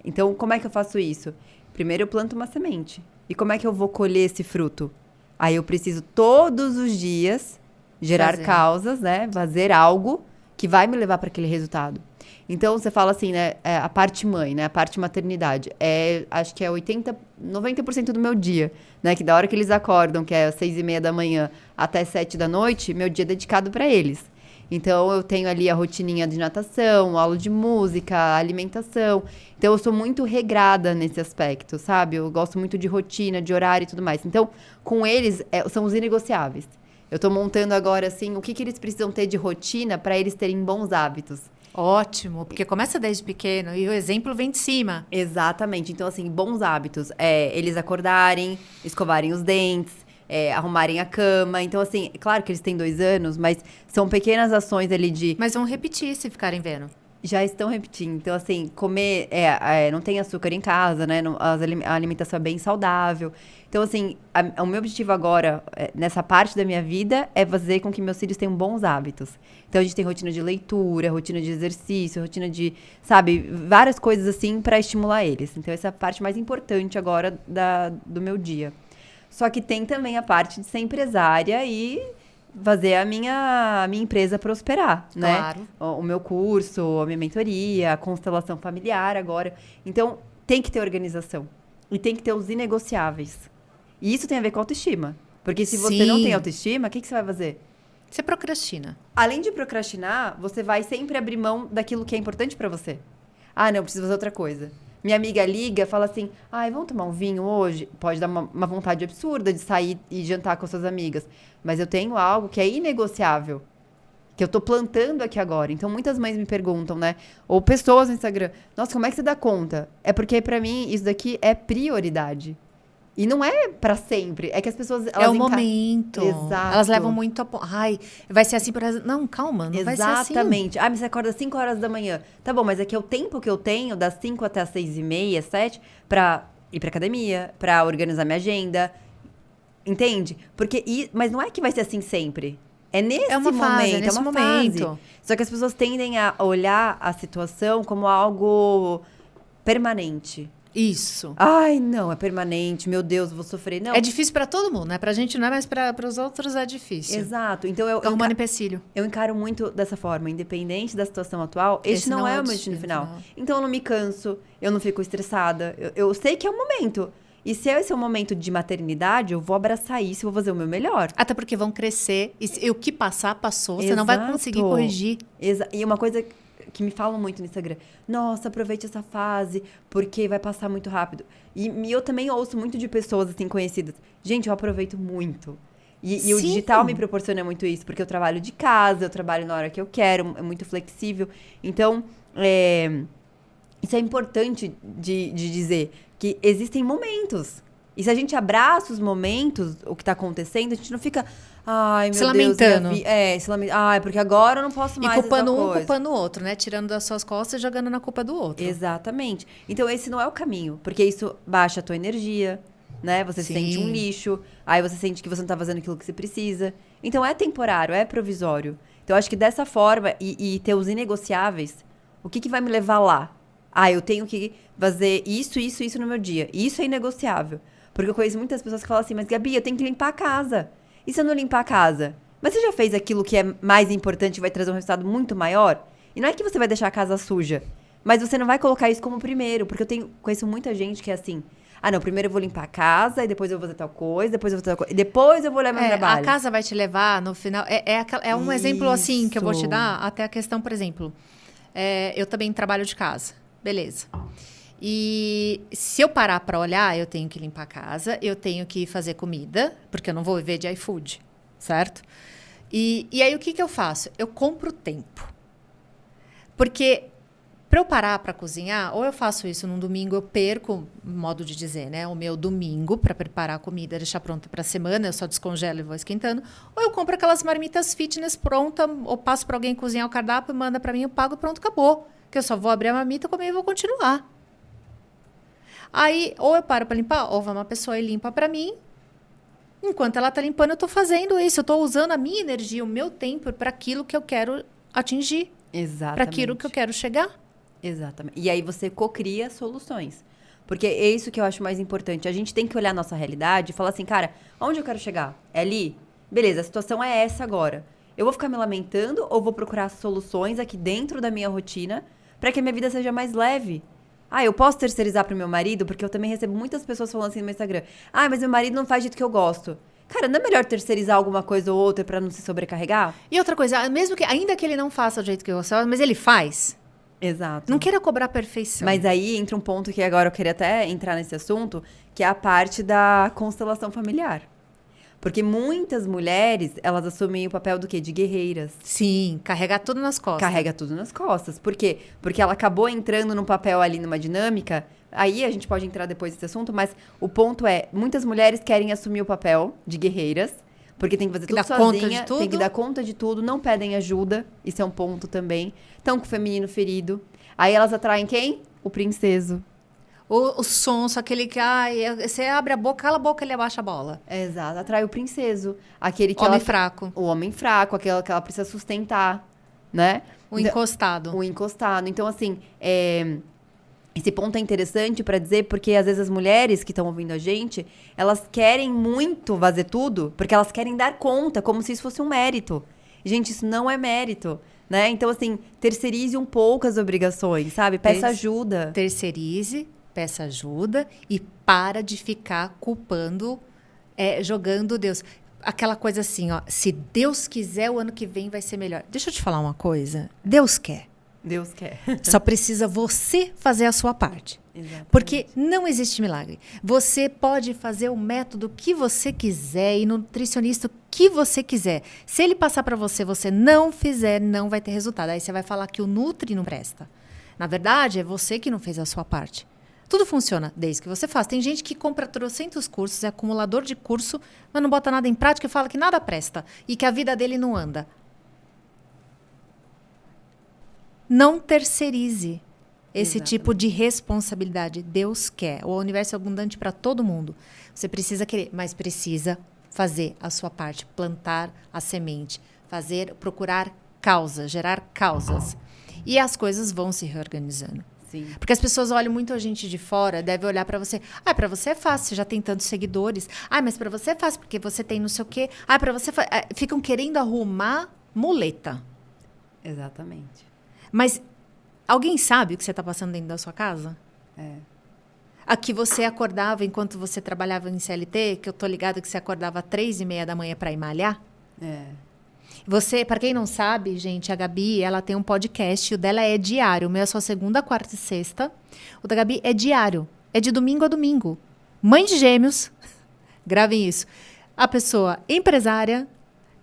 Então, como é que eu faço isso? Primeiro, eu planto uma semente. E como é que eu vou colher esse fruto? Aí eu preciso todos os dias gerar causas, né? Fazer algo que vai me levar para aquele resultado. Então, você fala assim, né? A parte mãe, né? A parte maternidade. Acho que é 90% do meu dia, né? Que da hora que eles acordam, que é às 6:30 da manhã até 7 da noite, meu dia é dedicado para eles. Então, eu tenho ali a rotininha de natação, aula de música, alimentação. Então, eu sou muito regrada nesse aspecto, sabe? Eu gosto muito de rotina, de horário e tudo mais. Então, com eles, são os inegociáveis. Eu tô montando agora, assim, o que eles precisam ter de rotina para eles terem bons hábitos. Ótimo, porque começa desde pequeno e o exemplo vem de cima. Exatamente. Então, assim, bons hábitos. Eles acordarem, escovarem os dentes, arrumarem a cama. Então, assim, é claro que eles têm 2 anos, mas são pequenas ações ali de... Mas vão repetir se ficarem vendo. Já estão repetindo. Então, assim, comer... não tem açúcar em casa, né? A alimentação é bem saudável. Então, assim, o meu objetivo agora, nessa parte da minha vida, é fazer com que meus filhos tenham bons hábitos. Então, a gente tem rotina de leitura, rotina de exercício, rotina de, sabe, várias coisas assim para estimular eles. Então, essa é a parte mais importante agora do meu dia. Só que tem também a parte de ser empresária e fazer a minha empresa prosperar, né? Claro. O meu curso, a minha mentoria, a constelação familiar agora. Então, tem que ter organização. E tem que ter os inegociáveis. E isso tem a ver com autoestima. Porque se você não tem autoestima, o que você vai fazer? Você procrastina. Além de procrastinar, você vai sempre abrir mão daquilo que é importante pra você. Ah, não, eu preciso fazer outra coisa. Minha amiga liga, fala assim, vamos tomar um vinho hoje? Pode dar uma vontade absurda de sair e jantar com suas amigas. Mas eu tenho algo que é inegociável. Que eu tô plantando aqui agora. Então, muitas mães me perguntam, né? Ou pessoas no Instagram. Nossa, como é que você dá conta? É porque, pra mim, isso daqui é prioridade. E não é pra sempre. É que as pessoas... É o momento. Exato. Elas levam muito a... Ai, vai ser assim por... Não, calma, não vai ser assim. Exatamente. Mas você acorda às 5 horas da manhã. Tá bom, mas é que é o tempo que eu tenho, das 5 até as 6:30, 7, pra ir pra academia, pra organizar minha agenda. Entende? Mas não é que vai ser assim sempre. É nesse momento, é uma fase. Só que as pessoas tendem a olhar a situação como algo permanente. Isso. Ai, não, é permanente. Meu Deus, vou sofrer. Não. É difícil pra todo mundo, né? Pra gente não é, mas para os outros é difícil. Exato. Então Fica arrumando empecilho. Eu encaro muito dessa forma. Independente da situação atual, esse não é o meu destino final. Então eu não me canso, eu não fico estressada. Eu sei que é o momento. E se esse é o momento de maternidade, eu vou abraçar isso e vou fazer o meu melhor. Até porque vão crescer. E o que passar, passou. Você não vai conseguir corrigir. E uma coisa que me falam muito no Instagram. Nossa, aproveite essa fase, porque vai passar muito rápido. E eu também ouço muito de pessoas, assim, conhecidas. Gente, eu aproveito muito. E o digital me proporciona muito isso, porque eu trabalho de casa, eu trabalho na hora que eu quero, é muito flexível. Então, isso é importante de dizer, que existem momentos. E se a gente abraça os momentos, o que tá acontecendo, a gente não fica... Ai, meu se lamentando. Deus. Se lamentando. Ai, porque agora eu não posso mais. E culpando um, culpando o outro, né? Tirando das suas costas e jogando na culpa do outro. Exatamente. Então, esse não é o caminho. Porque isso baixa a tua energia, né? Você se sente um lixo. Aí você sente que você não tá fazendo aquilo que você precisa. Então, é temporário, é provisório. Então, eu acho que dessa forma, e ter os inegociáveis, o que vai me levar lá? Eu tenho que fazer isso no meu dia. Isso é inegociável. Porque eu conheço muitas pessoas que falam assim, mas Gabi, eu tenho que limpar a casa. E se eu não limpar a casa? Mas você já fez aquilo que é mais importante e vai trazer um resultado muito maior? E não é que você vai deixar a casa suja, mas você não vai colocar isso como primeiro. Porque conheço muita gente que é assim... não, primeiro eu vou limpar a casa, e depois eu vou fazer tal coisa, depois eu vou fazer tal coisa, e depois eu vou olhar meu trabalho. A casa vai te levar, no final... É um exemplo assim que eu vou te dar, até a questão, por exemplo... eu também trabalho de casa, beleza. E se eu parar para olhar, eu tenho que limpar a casa, eu tenho que fazer comida, porque eu não vou viver de iFood, certo? E aí o que eu faço? Eu compro tempo. Porque para eu parar para cozinhar, ou eu faço isso num domingo, eu perco, modo de dizer, né? O meu domingo para preparar a comida, deixar pronta para a semana, eu só descongelo e vou esquentando. Ou eu compro aquelas marmitas fitness pronta, ou passo para alguém cozinhar o cardápio, manda para mim, eu pago e pronto, acabou. Que eu só vou abrir a marmita, comer e vou continuar. Aí, ou eu paro para limpar, ou vai uma pessoa e limpa para mim. Enquanto ela tá limpando, eu tô fazendo isso. Eu tô usando a minha energia, o meu tempo para aquilo que eu quero atingir. Exatamente. Para aquilo que eu quero chegar. Exatamente. E aí você cocria soluções. Porque é isso que eu acho mais importante. A gente tem que olhar a nossa realidade e falar assim, cara, onde eu quero chegar? É ali? Beleza, a situação é essa agora. Eu vou ficar me lamentando ou vou procurar soluções aqui dentro da minha rotina para que a minha vida seja mais leve? Ah, eu posso terceirizar pro meu marido? Porque eu também recebo muitas pessoas falando assim no meu Instagram. Ah, mas meu marido não faz do jeito que eu gosto. Cara, não é melhor terceirizar alguma coisa ou outra pra não se sobrecarregar? E outra coisa, mesmo que, ainda que ele não faça do jeito que eu gosto, mas ele faz, Exato. não queira cobrar perfeição. Mas aí entra um ponto que agora eu queria até entrar nesse assunto, que é a parte da constelação familiar. Porque muitas mulheres, elas assumem o papel do quê? De guerreiras. Sim, carregar tudo nas costas. Carrega tudo nas costas. Por quê? Porque ela acabou entrando num papel ali, numa dinâmica. Aí a gente pode entrar depois nesse assunto, mas o ponto é, muitas mulheres querem assumir o papel de guerreiras, porque tem que fazer tudo sozinha, tem que dar conta de tudo, não pedem ajuda, isso é um ponto também. Estão com o feminino ferido. Aí elas atraem quem? O princeso. O sonso, aquele que, você abre a boca, cala a boca, ele abaixa a bola. Exato, atrai o princeso. Aquele que Homem fraco. O homem fraco, aquele que ela precisa sustentar, né? O encostado. O encostado. Então, assim, esse ponto é interessante pra dizer, porque às vezes as mulheres que estão ouvindo a gente, elas querem muito fazer tudo, porque elas querem dar conta, como se isso fosse um mérito. Gente, isso não é mérito, né? Então, assim, terceirize um pouco as obrigações, sabe? Peça ajuda. Terceirize, peça ajuda e para de ficar culpando, jogando Deus. Aquela coisa assim, ó, se Deus quiser, o ano que vem vai ser melhor. Deixa eu te falar uma coisa. Deus quer. Deus quer. Só precisa você fazer a sua parte. Exatamente. Porque não existe milagre. Você pode fazer o método que você quiser e nutricionista que você quiser. Se ele passar para você, você não fizer, não vai ter resultado. Aí você vai falar que o Nutri não presta. Na verdade, é você que não fez a sua parte. Tudo funciona desde que você faça. Tem gente que compra trocentos cursos, é acumulador de curso, mas não bota nada em prática e fala que nada presta e que a vida dele não anda. Não terceirize esse tipo de responsabilidade. Deus quer. O universo é abundante para todo mundo. Você precisa querer, mas precisa fazer a sua parte, plantar a semente, procurar causas, gerar causas. E as coisas vão se reorganizando. Sim. Porque as pessoas olham muito a gente de fora, devem olhar pra você. Ah, pra você é fácil, você já tem tantos seguidores. Ah, mas pra você é fácil, porque você tem não sei o quê. Ah, pra você... Ficam querendo arrumar muleta. Exatamente. Mas alguém sabe o que você tá passando dentro da sua casa? Aqui você acordava enquanto você trabalhava em CLT, que eu tô ligada que você acordava às 3:30 da manhã pra ir malhar? Você, para quem não sabe, gente, a Gabi, ela tem um podcast, o dela é diário, o meu é só segunda, quarta e sexta. O da Gabi é diário, é de domingo a domingo. Mãe de gêmeos, gravem isso. A pessoa empresária,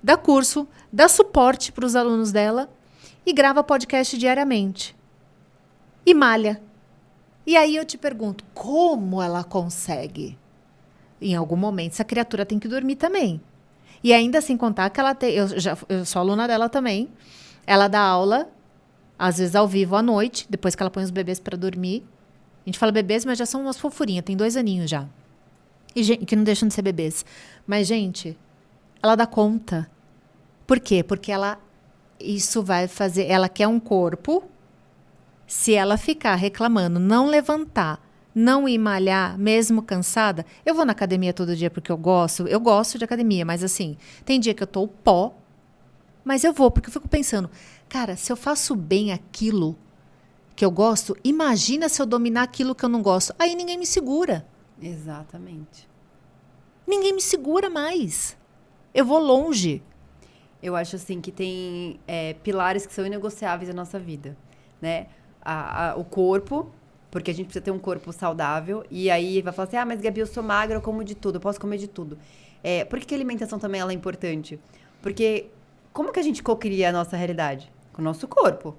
dá curso, dá suporte para os alunos dela e grava podcast diariamente. E malha. E aí eu te pergunto, como ela consegue? Em algum momento, essa criatura tem que dormir também. E ainda sem contar que ela tem... Eu sou aluna dela também. Ela dá aula, às vezes ao vivo à noite, depois que ela põe os bebês para dormir. A gente fala bebês, mas já são umas fofurinhas. Tem 2 aninhos já. E que não deixam de ser bebês. Mas, gente, ela dá conta. Por quê? Porque isso vai fazer... Ela quer um corpo. Se ela ficar reclamando, não levantar, não ir malhar, mesmo cansada, eu vou na academia todo dia porque eu gosto de academia, mas assim, tem dia que eu tô o pó, mas eu vou, porque eu fico pensando, cara, se eu faço bem aquilo que eu gosto, imagina se eu dominar aquilo que eu não gosto, aí ninguém me segura. Exatamente. Ninguém me segura mais. Eu vou longe. Eu acho assim que tem pilares que são inegociáveis na nossa vida, né? O corpo, porque a gente precisa ter um corpo saudável. E aí vai falar assim, mas Gabi, eu sou magra, eu como de tudo, eu posso comer de tudo. Por que a alimentação também ela é importante? Porque como que a gente cocria a nossa realidade? Com o nosso corpo.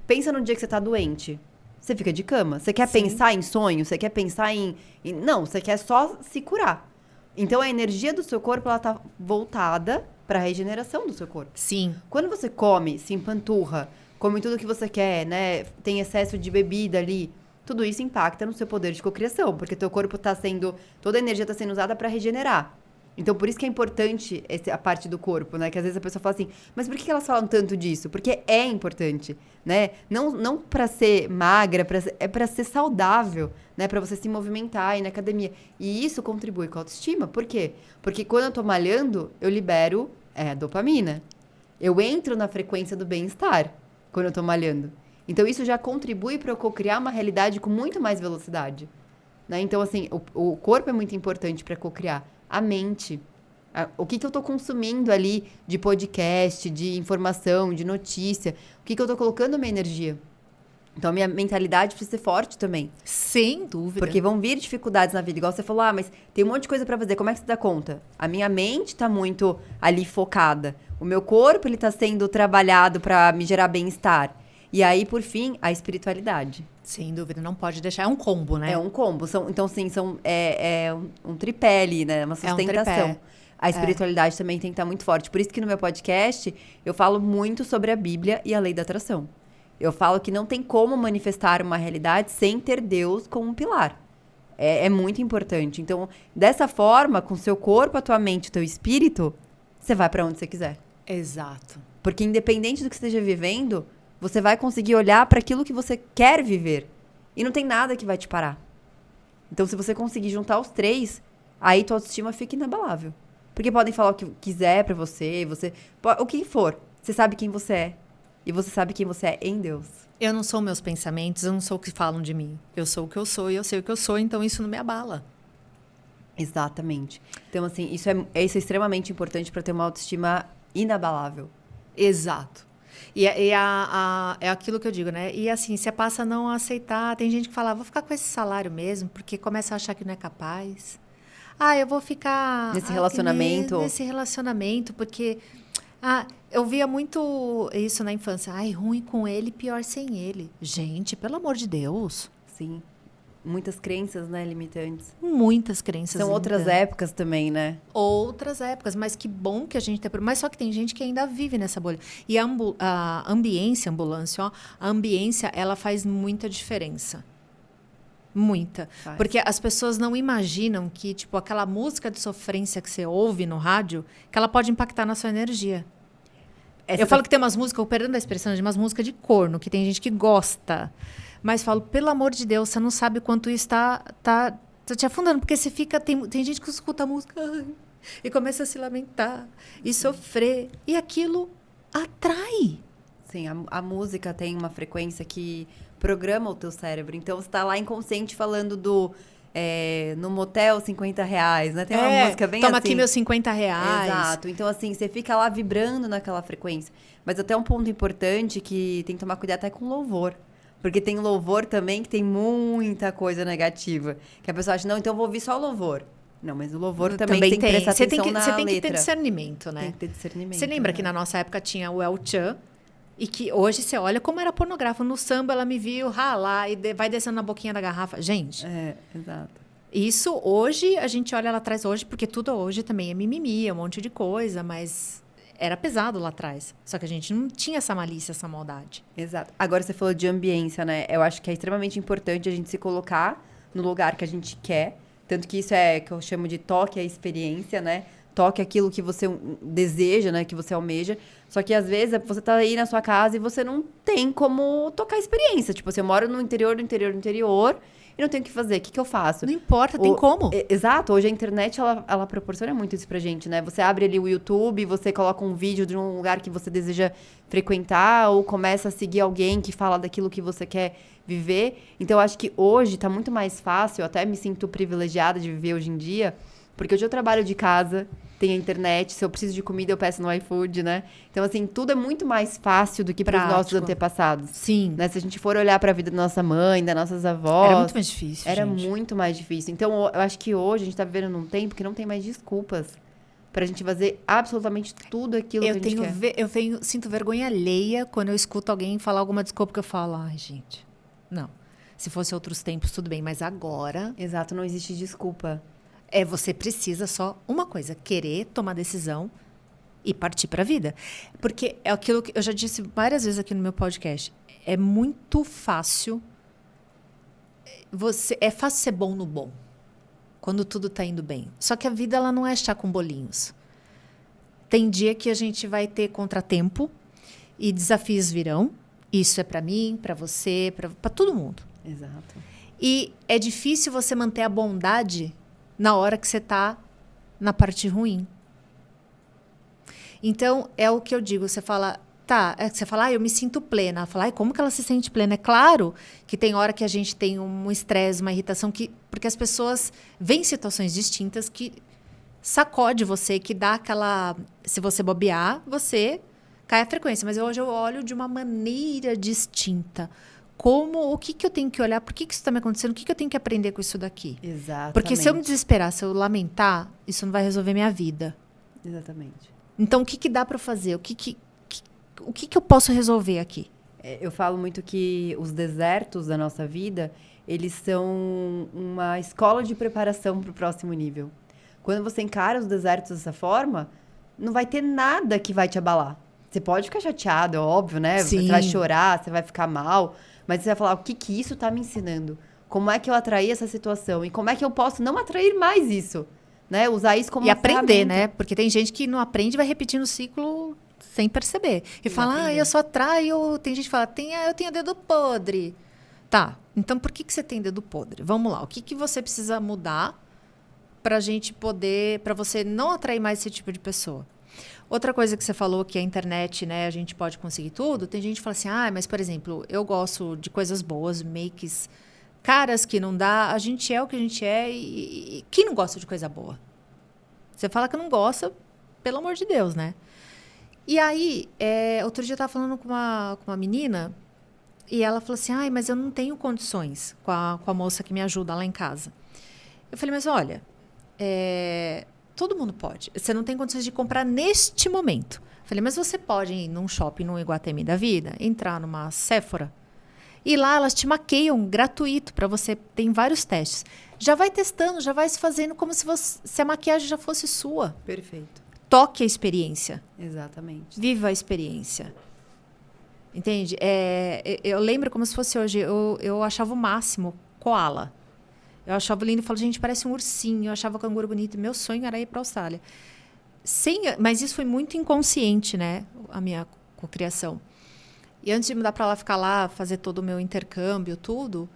Pensa no dia que você tá doente. Você fica de cama. Você quer pensar em sonho? Você quer pensar em... Não, você quer só se curar. Então, a energia do seu corpo, ela tá voltada para a regeneração do seu corpo. Sim. Quando você come, se empanturra, come tudo que você quer, né? Tem excesso de bebida ali. Tudo isso impacta no seu poder de cocriação, porque teu corpo tá sendo... Toda a energia tá sendo usada para regenerar. Então, por isso que é importante a parte do corpo, né? Que às vezes a pessoa fala assim, mas por que elas falam tanto disso? Porque é importante, né? Não para ser magra, é para ser saudável, né? Para você se movimentar, ir na academia. E isso contribui com a autoestima. Por quê? Porque quando eu tô malhando, eu libero dopamina. Eu entro na frequência do bem-estar quando eu tô malhando. Então, isso já contribui para eu cocriar uma realidade com muito mais velocidade. Né? Então, assim, o corpo é muito importante para cocriar. A mente. O que eu tô consumindo ali de podcast, de informação, de notícia. O que eu tô colocando na minha energia. Então, a minha mentalidade precisa ser forte também. Sem dúvida. Porque vão vir dificuldades na vida. Igual você falou, mas tem um monte de coisa para fazer. Como é que você dá conta? A minha mente tá muito ali focada. O meu corpo, ele tá sendo trabalhado para me gerar bem-estar. E aí, por fim, a espiritualidade. Sem dúvida, não pode deixar. É um combo, né? É um combo. Então, sim, um tripé ali, né? Uma sustentação. A espiritualidade também tem que estar muito forte. Por isso que no meu podcast, eu falo muito sobre a Bíblia e a lei da atração. Eu falo que não tem como manifestar uma realidade sem ter Deus como um pilar. É muito importante. Então, dessa forma, com seu corpo, a tua mente, o teu espírito, você vai para onde você quiser. Exato. Porque independente do que você esteja vivendo, você vai conseguir olhar para aquilo que você quer viver. E não tem nada que vai te parar. Então, se você conseguir juntar os três, aí tua autoestima fica inabalável. Porque podem falar o que quiser pra você, o que for. Você sabe quem você é. E você sabe quem você é em Deus. Eu não sou meus pensamentos, eu não sou o que falam de mim. Eu sou o que eu sou e eu sei o que eu sou, então isso não me abala. Exatamente. Então, assim, isso é extremamente importante para ter uma autoestima inabalável. Exato. E é aquilo que eu digo, né? E assim, você passa a não aceitar. Tem gente que fala, vou ficar com esse salário mesmo, porque começa a achar que não é capaz. Eu vou ficar... Nesse relacionamento. Nesse relacionamento, porque... eu via muito isso na infância. Ruim com ele, pior sem ele. Gente, pelo amor de Deus. Sim. Muitas crenças, né, limitantes. Muitas crenças São outras épocas também, né? Outras épocas, mas que bom que a gente tem... Mas só que tem gente que ainda vive nessa bolha. E a ambulância, a ambiência, ela faz muita diferença. Muita. Faz. Porque as pessoas não imaginam que, tipo, aquela música de sofrência que você ouve no rádio, que ela pode impactar na sua energia. Eu falo que tem umas músicas, perdão da expressão, de umas músicas de corno, que tem gente que gosta. Mas falo, pelo amor de Deus, você não sabe o quanto isso tá te afundando. Porque você fica... Tem gente que escuta a música e começa a se lamentar e sofrer. E aquilo atrai. Sim, a música tem uma frequência que programa o teu cérebro. Então, você tá lá inconsciente falando no motel, R$50, né? Tem uma música bem toma assim. Aqui meus R$50. Exato. Então, assim, você fica lá vibrando naquela frequência. Mas até um ponto importante que tem que tomar cuidado até com louvor. Porque tem louvor também que tem muita coisa negativa. Que a pessoa acha, não, então eu vou ouvir só o louvor. Não, mas o louvor também tem que prestar atenção na letra. Você tem que ter discernimento, né? Tem que ter discernimento. Você lembra que na nossa época tinha o El Chan? E que hoje você olha como era pornográfico. No samba ela me viu ralar e vai descendo na boquinha da garrafa. Gente. Exato. Isso hoje, a gente olha lá atrás hoje, porque tudo hoje também é mimimi, é um monte de coisa, mas era pesado lá atrás. Só que a gente não tinha essa malícia, essa maldade. Exato. Agora você falou de ambiência, né? Eu acho que é extremamente importante a gente se colocar no lugar que a gente quer. Tanto que isso é que eu chamo de toque a experiência, né? Toque aquilo que você deseja, né? Que você almeja. Só que, às vezes, você tá aí na sua casa e você não tem como tocar a experiência. Tipo, você mora no interior e não tem o que fazer. O que eu faço? Não importa, tem como. Exato. Hoje a internet, ela proporciona muito isso pra gente, né? Você abre ali o YouTube, você coloca um vídeo de um lugar que você deseja frequentar ou começa a seguir alguém que fala daquilo que você quer viver. Então, eu acho que hoje tá muito mais fácil. Eu até me sinto privilegiada de viver hoje em dia. Porque hoje eu trabalho de casa, tenho a internet, se eu preciso de comida eu peço no iFood, né? Então, assim, tudo é muito mais fácil do que para os nossos antepassados. Sim. Né? Se a gente for olhar para a vida da nossa mãe, das nossas avós... Era muito mais difícil, Era muito mais difícil. Então, eu acho que hoje a gente tá vivendo num tempo que não tem mais desculpas pra gente fazer absolutamente tudo aquilo que a gente quer. Sinto vergonha alheia quando eu escuto alguém falar alguma desculpa que eu falo, gente, não. Se fosse outros tempos, tudo bem, mas agora... Exato, não existe desculpa. Você precisa só uma coisa, querer tomar decisão e partir para a vida. Porque é aquilo que eu já disse várias vezes aqui no meu podcast. É muito fácil. É fácil ser bom no bom. quando tudo tá indo bem. Só que a vida, ela não é chá com bolinhos. Tem dia que a gente vai ter contratempo e desafios virão. Isso é para mim, para você, para todo mundo. Exato. E é difícil você manter a bondade na hora que você tá na parte ruim. Então, é o que eu digo. Você fala, eu me sinto plena. Ela fala, como que ela se sente plena? É claro que tem hora que a gente tem um estresse, uma irritação, porque as pessoas veem situações distintas que sacode você, que dá aquela... Se você bobear, você cai a frequência. Mas hoje eu olho de uma maneira distinta. O que eu tenho que olhar? Por que isso está me acontecendo? O que eu tenho que aprender com isso daqui? Exatamente. Porque se eu me desesperar, se eu lamentar, isso não vai resolver minha vida. Exatamente. Então, o que dá para fazer? O que eu posso resolver aqui? Eu falo muito que os desertos da nossa vida, eles são uma escola de preparação para o próximo nível. Quando você encara os desertos dessa forma, não vai ter nada que vai te abalar. Você pode ficar chateado, é óbvio, né? Sim. Você vai chorar, você vai ficar mal, mas você vai falar, o que isso está me ensinando? Como é que eu atraí essa situação? E como é que eu posso não atrair mais isso? Né? Usar isso como uma aprender, ferramenta. né? Porque tem gente que não aprende e vai repetindo o ciclo sem perceber. E fala, eu só atraio... Tem gente que fala, eu tenho dedo podre. Tá, então por que você tem dedo podre? Vamos lá, o que você precisa mudar pra gente poder... Pra você não atrair mais esse tipo de pessoa? Outra coisa que você falou, que a internet, né? A gente pode conseguir tudo. Tem gente que fala assim, mas por exemplo, eu gosto de coisas boas, makes... Caras que não dá, a gente é o que a gente é e quem não gosta de coisa boa? Você fala que não gosta, pelo amor de Deus, né? E aí, outro dia eu estava falando com uma menina e ela falou assim, mas eu não tenho condições com a moça que me ajuda lá em casa. Eu falei, mas olha, todo mundo pode. Você não tem condições de comprar neste momento. Eu falei, mas você pode ir num shopping, num Iguatemi da vida, entrar numa Sephora, e lá elas te maqueiam gratuito para você. Tem vários testes. Já vai testando, já vai se fazendo como se a maquiagem já fosse sua. Perfeito. Toque a experiência. Exatamente. Viva a experiência. Entende? Eu lembro como se fosse hoje. Eu achava o máximo koala. Eu achava lindo. Eu falava, gente, parece um ursinho. Eu achava o canguru bonito. Meu sonho era ir para a Austrália. Mas isso foi muito inconsciente, né? A minha cocriação. E antes de mudar para lá, ficar lá, fazer todo o meu intercâmbio, tudo,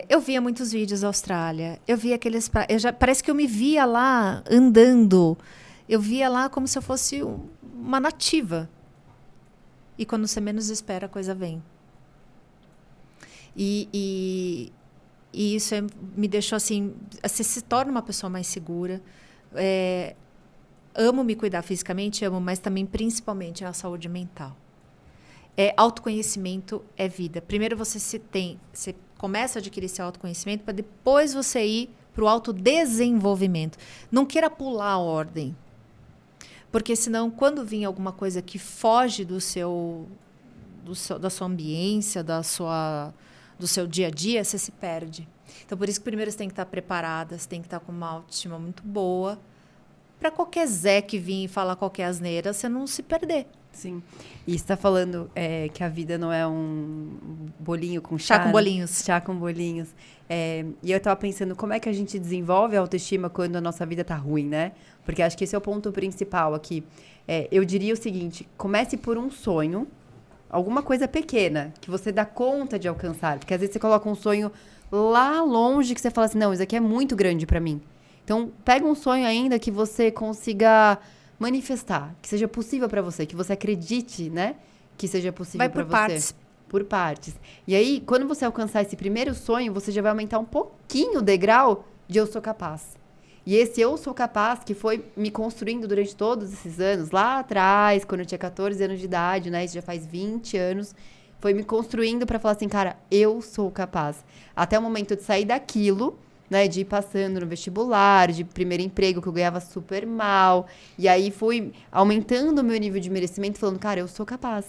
eu via muitos vídeos da Austrália. Eu via aqueles... parece que eu me via lá andando. Eu via lá como se eu fosse uma nativa. E quando você menos espera, a coisa vem. E isso me deixou assim... Você se torna uma pessoa mais segura. Amo me cuidar fisicamente, amo, mas também, principalmente, a saúde mental. Autoconhecimento é vida. Primeiro você começa a adquirir esse autoconhecimento para depois você ir para o autodesenvolvimento. Não queira pular a ordem. Porque senão, quando vir alguma coisa que foge da sua ambiência, do seu dia a dia, você se perde. Então, por isso que primeiro você tem que estar preparada, você tem que estar com uma autoestima muito boa, para qualquer Zé que vir e falar qualquer asneira, você não se perder. Sim. E você está falando que a vida não é um bolinho com chá. Chá com bolinhos. Chá com bolinhos. E eu estava pensando, como é que a gente desenvolve a autoestima quando a nossa vida tá ruim, né? Porque acho que esse é o ponto principal aqui. Eu diria o seguinte, comece por um sonho, alguma coisa pequena, que você dá conta de alcançar. Porque às vezes você coloca um sonho lá longe, que você fala assim, não, isso aqui é muito grande para mim. Então, pega um sonho ainda que você consiga... manifestar, que seja possível para você, que você acredite, né? Que seja possível para você. Vai por partes. Por partes. E aí, quando você alcançar esse primeiro sonho, você já vai aumentar um pouquinho o degrau de eu sou capaz. E esse eu sou capaz, que foi me construindo durante todos esses anos, lá atrás, quando eu tinha 14 anos de idade, né? Isso já faz 20 anos. Foi me construindo para falar assim, cara, eu sou capaz. Até o momento de sair daquilo... né, de ir passando no vestibular, de primeiro emprego que eu ganhava super mal. E aí fui aumentando o meu nível de merecimento, falando, cara, eu sou capaz.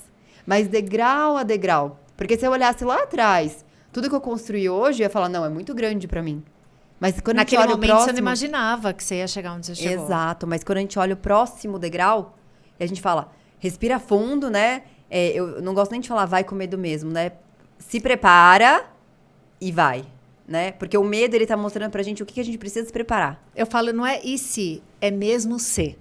Mas degrau a degrau. Porque se eu olhasse lá atrás, tudo que eu construí hoje, eu ia falar, não, é muito grande pra mim. Mas quando Naquele a gente olha momento o próximo... você não imaginava que você ia chegar onde você chegou. Exato, mas quando a gente olha o próximo degrau, e a gente fala, respira fundo, né? Eu não gosto nem de falar vai com medo mesmo, né? Se prepara e vai. né? Porque o medo, ele tá mostrando pra gente o que a gente precisa se preparar. Eu falo, não é e se, é mesmo se.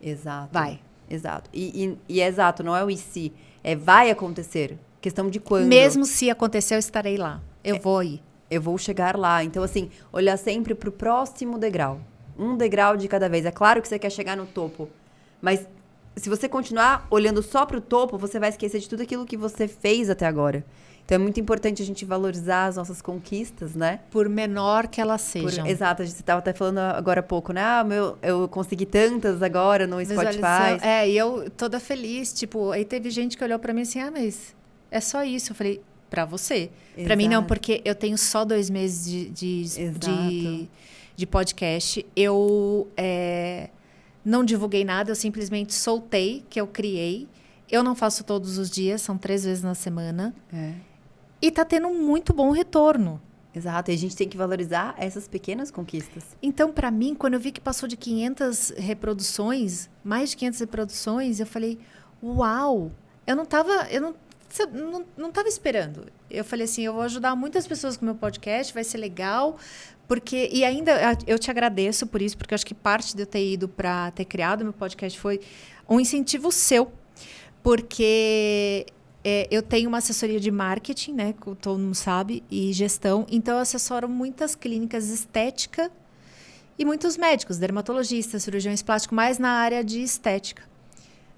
Exato. Vai. Exato. E é exato, não é o e se, é vai acontecer. Questão de quando. Mesmo se acontecer, eu estarei lá. Eu vou ir. Eu vou chegar lá. Então, assim, olhar sempre pro próximo degrau. Um degrau de cada vez. É claro que você quer chegar no topo, mas se você continuar olhando só pro topo, você vai esquecer de tudo aquilo que você fez até agora. Então, é muito importante a gente valorizar as nossas conquistas, né? Por menor que elas sejam. Exato, você estava até falando agora há pouco, né? Eu consegui tantas agora no Spotify. E eu toda feliz, tipo, aí teve gente que olhou pra mim assim, mas é só isso. Eu falei, pra você. Exato. Pra mim não, porque eu tenho só 2 meses de podcast. Eu não divulguei nada, eu simplesmente soltei, que eu criei. Eu não faço todos os dias, são 3 vezes na semana. E tá tendo um muito bom retorno. Exato, e a gente tem que valorizar essas pequenas conquistas. Então, pra mim, quando eu vi que passou de 500 reproduções, mais de 500 reproduções, eu falei, uau! Eu não tava esperando. Eu falei assim, eu vou ajudar muitas pessoas com o meu podcast, vai ser legal, porque... E ainda, eu te agradeço por isso, porque eu acho que parte de eu ter ido para ter criado meu podcast foi um incentivo seu, porque eu tenho uma assessoria de marketing, né, que todo mundo sabe, e gestão, então eu assessoro muitas clínicas estética e muitos médicos, dermatologistas, cirurgiões plásticos, mais na área de estética.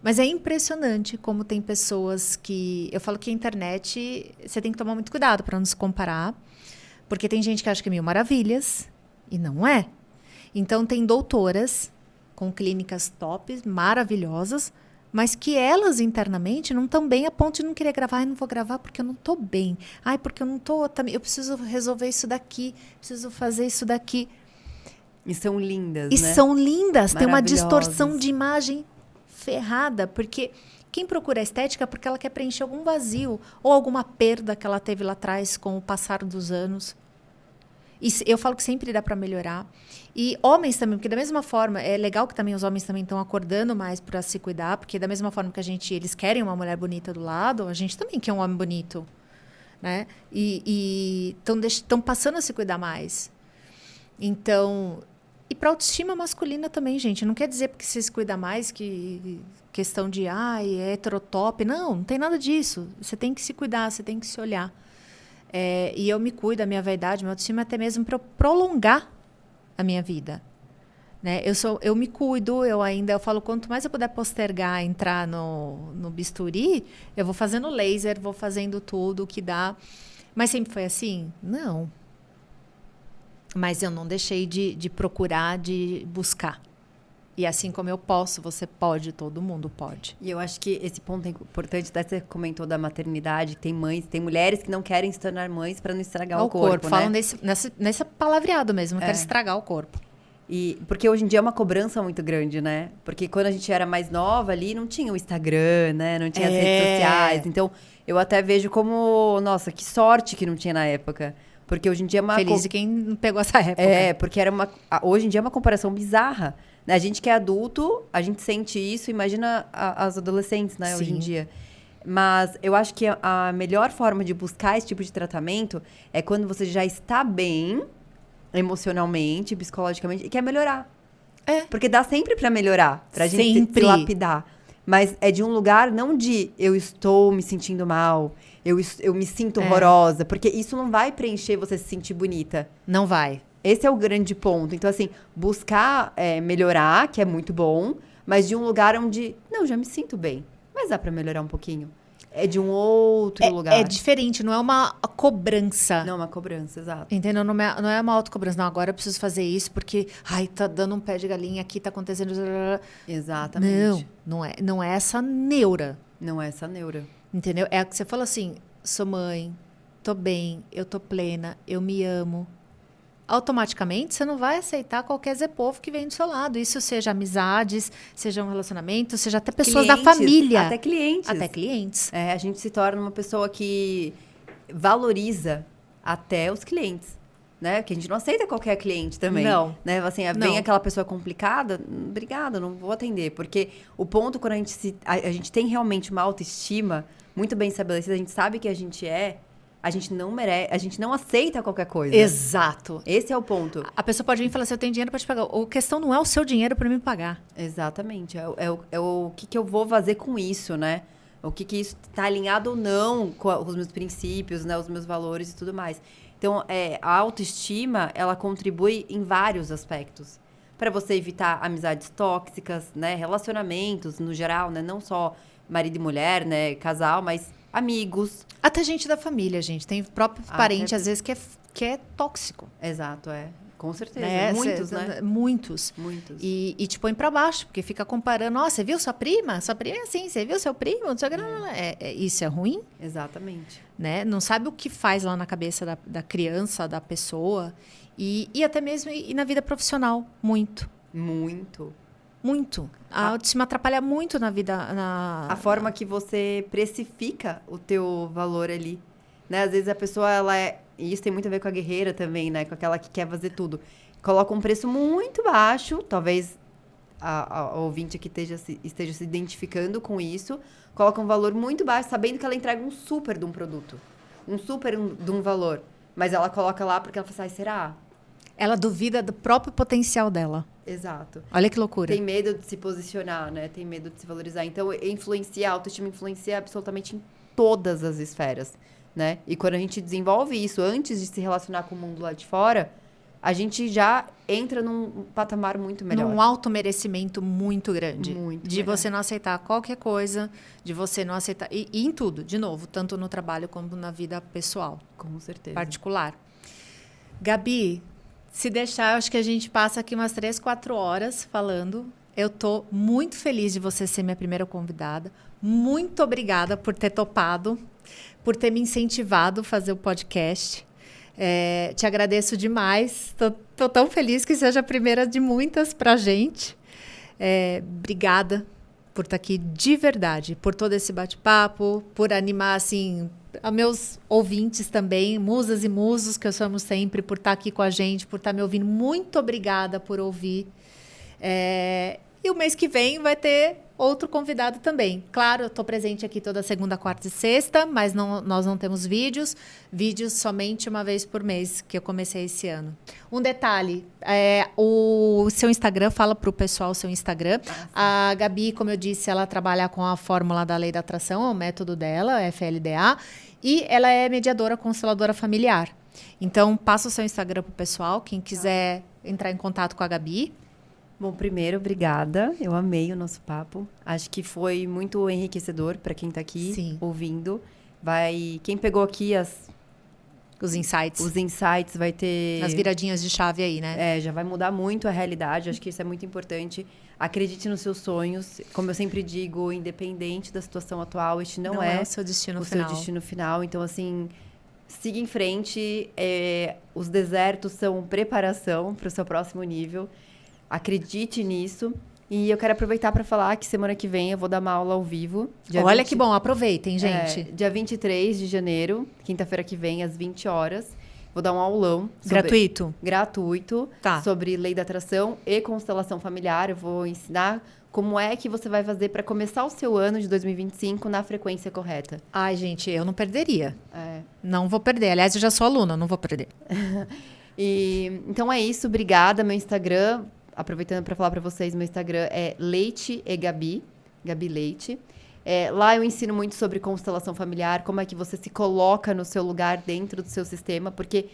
Mas é impressionante como tem pessoas que... Eu falo que a internet, você tem que tomar muito cuidado para não se comparar, porque tem gente que acha que é 1000 maravilhas, e não é. Então, tem doutoras com clínicas top, maravilhosas, mas que elas internamente não estão bem a ponto de não querer gravar. Ai, não vou gravar porque eu não estou bem. Ai, porque eu não estou... Eu preciso resolver isso daqui, preciso fazer isso daqui. E são lindas, né? E são lindas. Tem uma distorção de imagem ferrada, porque quem procura a estética é porque ela quer preencher algum vazio ou alguma perda que ela teve lá atrás com o passar dos anos. E eu falo que sempre dá para melhorar. E homens também, porque da mesma forma, é legal que também os homens também estão acordando mais para se cuidar, porque da mesma forma que eles querem uma mulher bonita do lado, a gente também quer um homem bonito, né? E estão passando a se cuidar mais. Então, e para autoestima masculina também, gente, não quer dizer porque você se cuida mais que questão de é heterotop, não tem nada disso. Você tem que se cuidar, você tem que se olhar. E eu me cuido, a minha vaidade, minha autoestima, até mesmo para prolongar a minha vida, né? Eu me cuido, eu falo, quanto mais eu puder postergar, entrar no bisturi, eu vou fazendo laser, vou fazendo tudo o que dá. Mas sempre foi assim? Não. Mas eu não deixei de procurar, de buscar. E assim como eu posso, você pode, todo mundo pode. E eu acho que esse ponto é importante, até você comentou da maternidade, tem mulheres que não querem se tornar mães para não estragar o corpo, né? Falam nesse palavreado mesmo, não quero estragar o corpo. Porque hoje em dia é uma cobrança muito grande, né? Porque quando a gente era mais nova ali, não tinha o Instagram, né? Não tinha as redes sociais. Então, eu até vejo como, nossa, que sorte que não tinha na época. Porque hoje em dia é uma... Feliz de quem pegou essa época. Porque hoje em dia é uma comparação bizarra. A gente que é adulto, a gente sente isso, imagina as adolescentes, né, hoje em dia. Mas eu acho que a melhor forma de buscar esse tipo de tratamento é quando você já está bem emocionalmente, psicologicamente, e quer melhorar. Porque dá sempre pra melhorar, pra gente se lapidar. Mas é de um lugar não de eu estou me sentindo mal, eu me sinto horrorosa, porque isso não vai preencher você se sentir bonita. Não vai. Esse é o grande ponto. Então, assim, buscar melhorar, que é muito bom, mas de um lugar onde, não, já me sinto bem, mas dá pra melhorar um pouquinho. É de um outro lugar. É diferente, não é uma cobrança. Não é uma cobrança, exato. Entendeu? Não é uma autocobrança. Não, agora eu preciso fazer isso porque, tá dando um pé de galinha aqui, tá acontecendo... Exatamente. Não é essa neura. Não é essa neura. Entendeu? É o que você fala assim, sou mãe, tô bem, eu tô plena, eu me amo. Automaticamente, você não vai aceitar qualquer Zé Povo que vem do seu lado. Isso seja amizades, seja um relacionamento, seja até pessoas da família. Até clientes. Até clientes. A gente se torna uma pessoa que valoriza até os clientes, né? Que a gente não aceita qualquer cliente também. Não. Né? Assim, vem aquela pessoa complicada, obrigada, não vou atender. Porque o ponto, quando a gente tem realmente uma autoestima muito bem estabelecida, a gente sabe que a gente a gente não merece, a gente não aceita qualquer coisa. Exato. Esse é o ponto. A pessoa pode vir e falar assim, eu tenho dinheiro para te pagar. A questão não é o seu dinheiro para me pagar. Exatamente. É o que eu vou fazer com isso, né? O que isso está alinhado ou não com os meus princípios, né? Os meus valores e tudo mais. Então, a autoestima, ela contribui em vários aspectos. Para você evitar amizades tóxicas, né? Relacionamentos, no geral, né? Não só marido e mulher, né? Casal, mas amigos. Até gente da família, gente. Tem próprio parente, às vezes, que é tóxico. Exato, Com certeza. Muitos, né? Muitos. E te põe pra baixo, porque fica comparando. Ó, você viu sua prima? Sua prima é assim. Você viu seu primo? Não sei o que. Isso é ruim? Exatamente. Né? Não sabe o que faz lá na cabeça da criança, da pessoa. E até mesmo e na vida profissional. Muito. Muito. A autoestima atrapalha muito na vida. A forma que você precifica o teu valor ali. Né? Às vezes a pessoa, e isso tem muito a ver com a guerreira também, né? Com aquela que quer fazer tudo. Coloca um preço muito baixo, talvez a ouvinte aqui esteja se identificando com isso. Coloca um valor muito baixo, sabendo que ela entrega um super de um produto. Um super de um valor. Mas ela coloca lá porque ela fala assim, será? Ela duvida do próprio potencial dela. Exato. Olha que loucura. Tem medo de se posicionar, né? Tem medo de se valorizar. Então, a autoestima influencia absolutamente em todas as esferas, né? E quando a gente desenvolve isso antes de se relacionar com o mundo lá de fora, a gente já entra num patamar muito melhor. Num automerecimento muito grande. Muito de melhor. Você não aceitar qualquer coisa, de você não aceitar... E em tudo, de novo, tanto no trabalho como na vida pessoal. Com certeza. Particular. Gabi... Se deixar, eu acho que a gente passa aqui umas 3, 4 horas falando. Eu tô muito feliz de você ser minha primeira convidada. Muito obrigada por ter topado, por ter me incentivado a fazer o podcast. Te agradeço demais. Tô tão feliz que seja a primeira de muitas pra gente. Obrigada por estar aqui de verdade, por todo esse bate-papo, por animar, assim... a meus ouvintes também, musas e musos, que eu chamo sempre, por estar aqui com a gente, por estar me ouvindo. Muito obrigada por ouvir. E o mês que vem vai ter outro convidado também. Claro, eu estou presente aqui toda segunda, quarta e sexta, mas nós não temos vídeos. Vídeos somente uma vez por mês, que eu comecei esse ano. Um detalhe, o seu Instagram, fala para o pessoal o seu Instagram. A Gabi, como eu disse, ela trabalha com a fórmula da lei da atração, é o método dela, FLDA, e ela é mediadora consteladora familiar. Então, passa o seu Instagram para o pessoal, quem quiser entrar em contato com a Gabi. Bom, primeiro, obrigada. Eu amei o nosso papo. Acho que foi muito enriquecedor para quem está aqui ouvindo. Quem pegou aqui os insights vai ter... as viradinhas de chave aí, né? Já vai mudar muito a realidade. Acho que isso é muito importante. Acredite nos seus sonhos. Como eu sempre digo, independente da situação atual, este não é o seu destino final. Seu destino final. Então, assim, siga em frente. Os desertos são preparação para o seu próximo nível. Acredite nisso. E eu quero aproveitar para falar que semana que vem eu vou dar uma aula ao vivo. Olha que bom, aproveitem, gente. Dia 23 de janeiro, quinta-feira que vem, às 20 horas. Vou dar um aulão. Gratuito? Gratuito. Tá. Sobre lei da atração e constelação familiar. Eu vou ensinar como é que você vai fazer para começar o seu ano de 2025 na frequência correta. Ai, gente, eu não perderia. Não vou perder. Aliás, eu já sou aluna, não vou perder. Então é isso. Obrigada. Meu Instagram... Aproveitando para falar para vocês, meu Instagram é Leite e Gabi, Gabi Leite. Lá eu ensino muito sobre constelação familiar, como é que você se coloca no seu lugar dentro do seu sistema, porque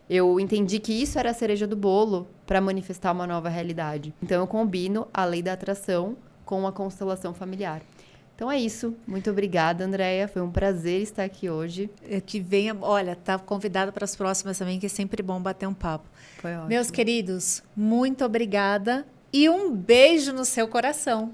eu entendi que isso era a cereja do bolo para manifestar uma nova realidade. Então eu combino a lei da atração com a constelação familiar. Então é isso. Muito obrigada, Andréia. Foi um prazer estar aqui hoje. Que venha, olha, tá convidada para as próximas também, que é sempre bom bater um papo. Foi ótimo. Meus queridos, muito obrigada e um beijo no seu coração.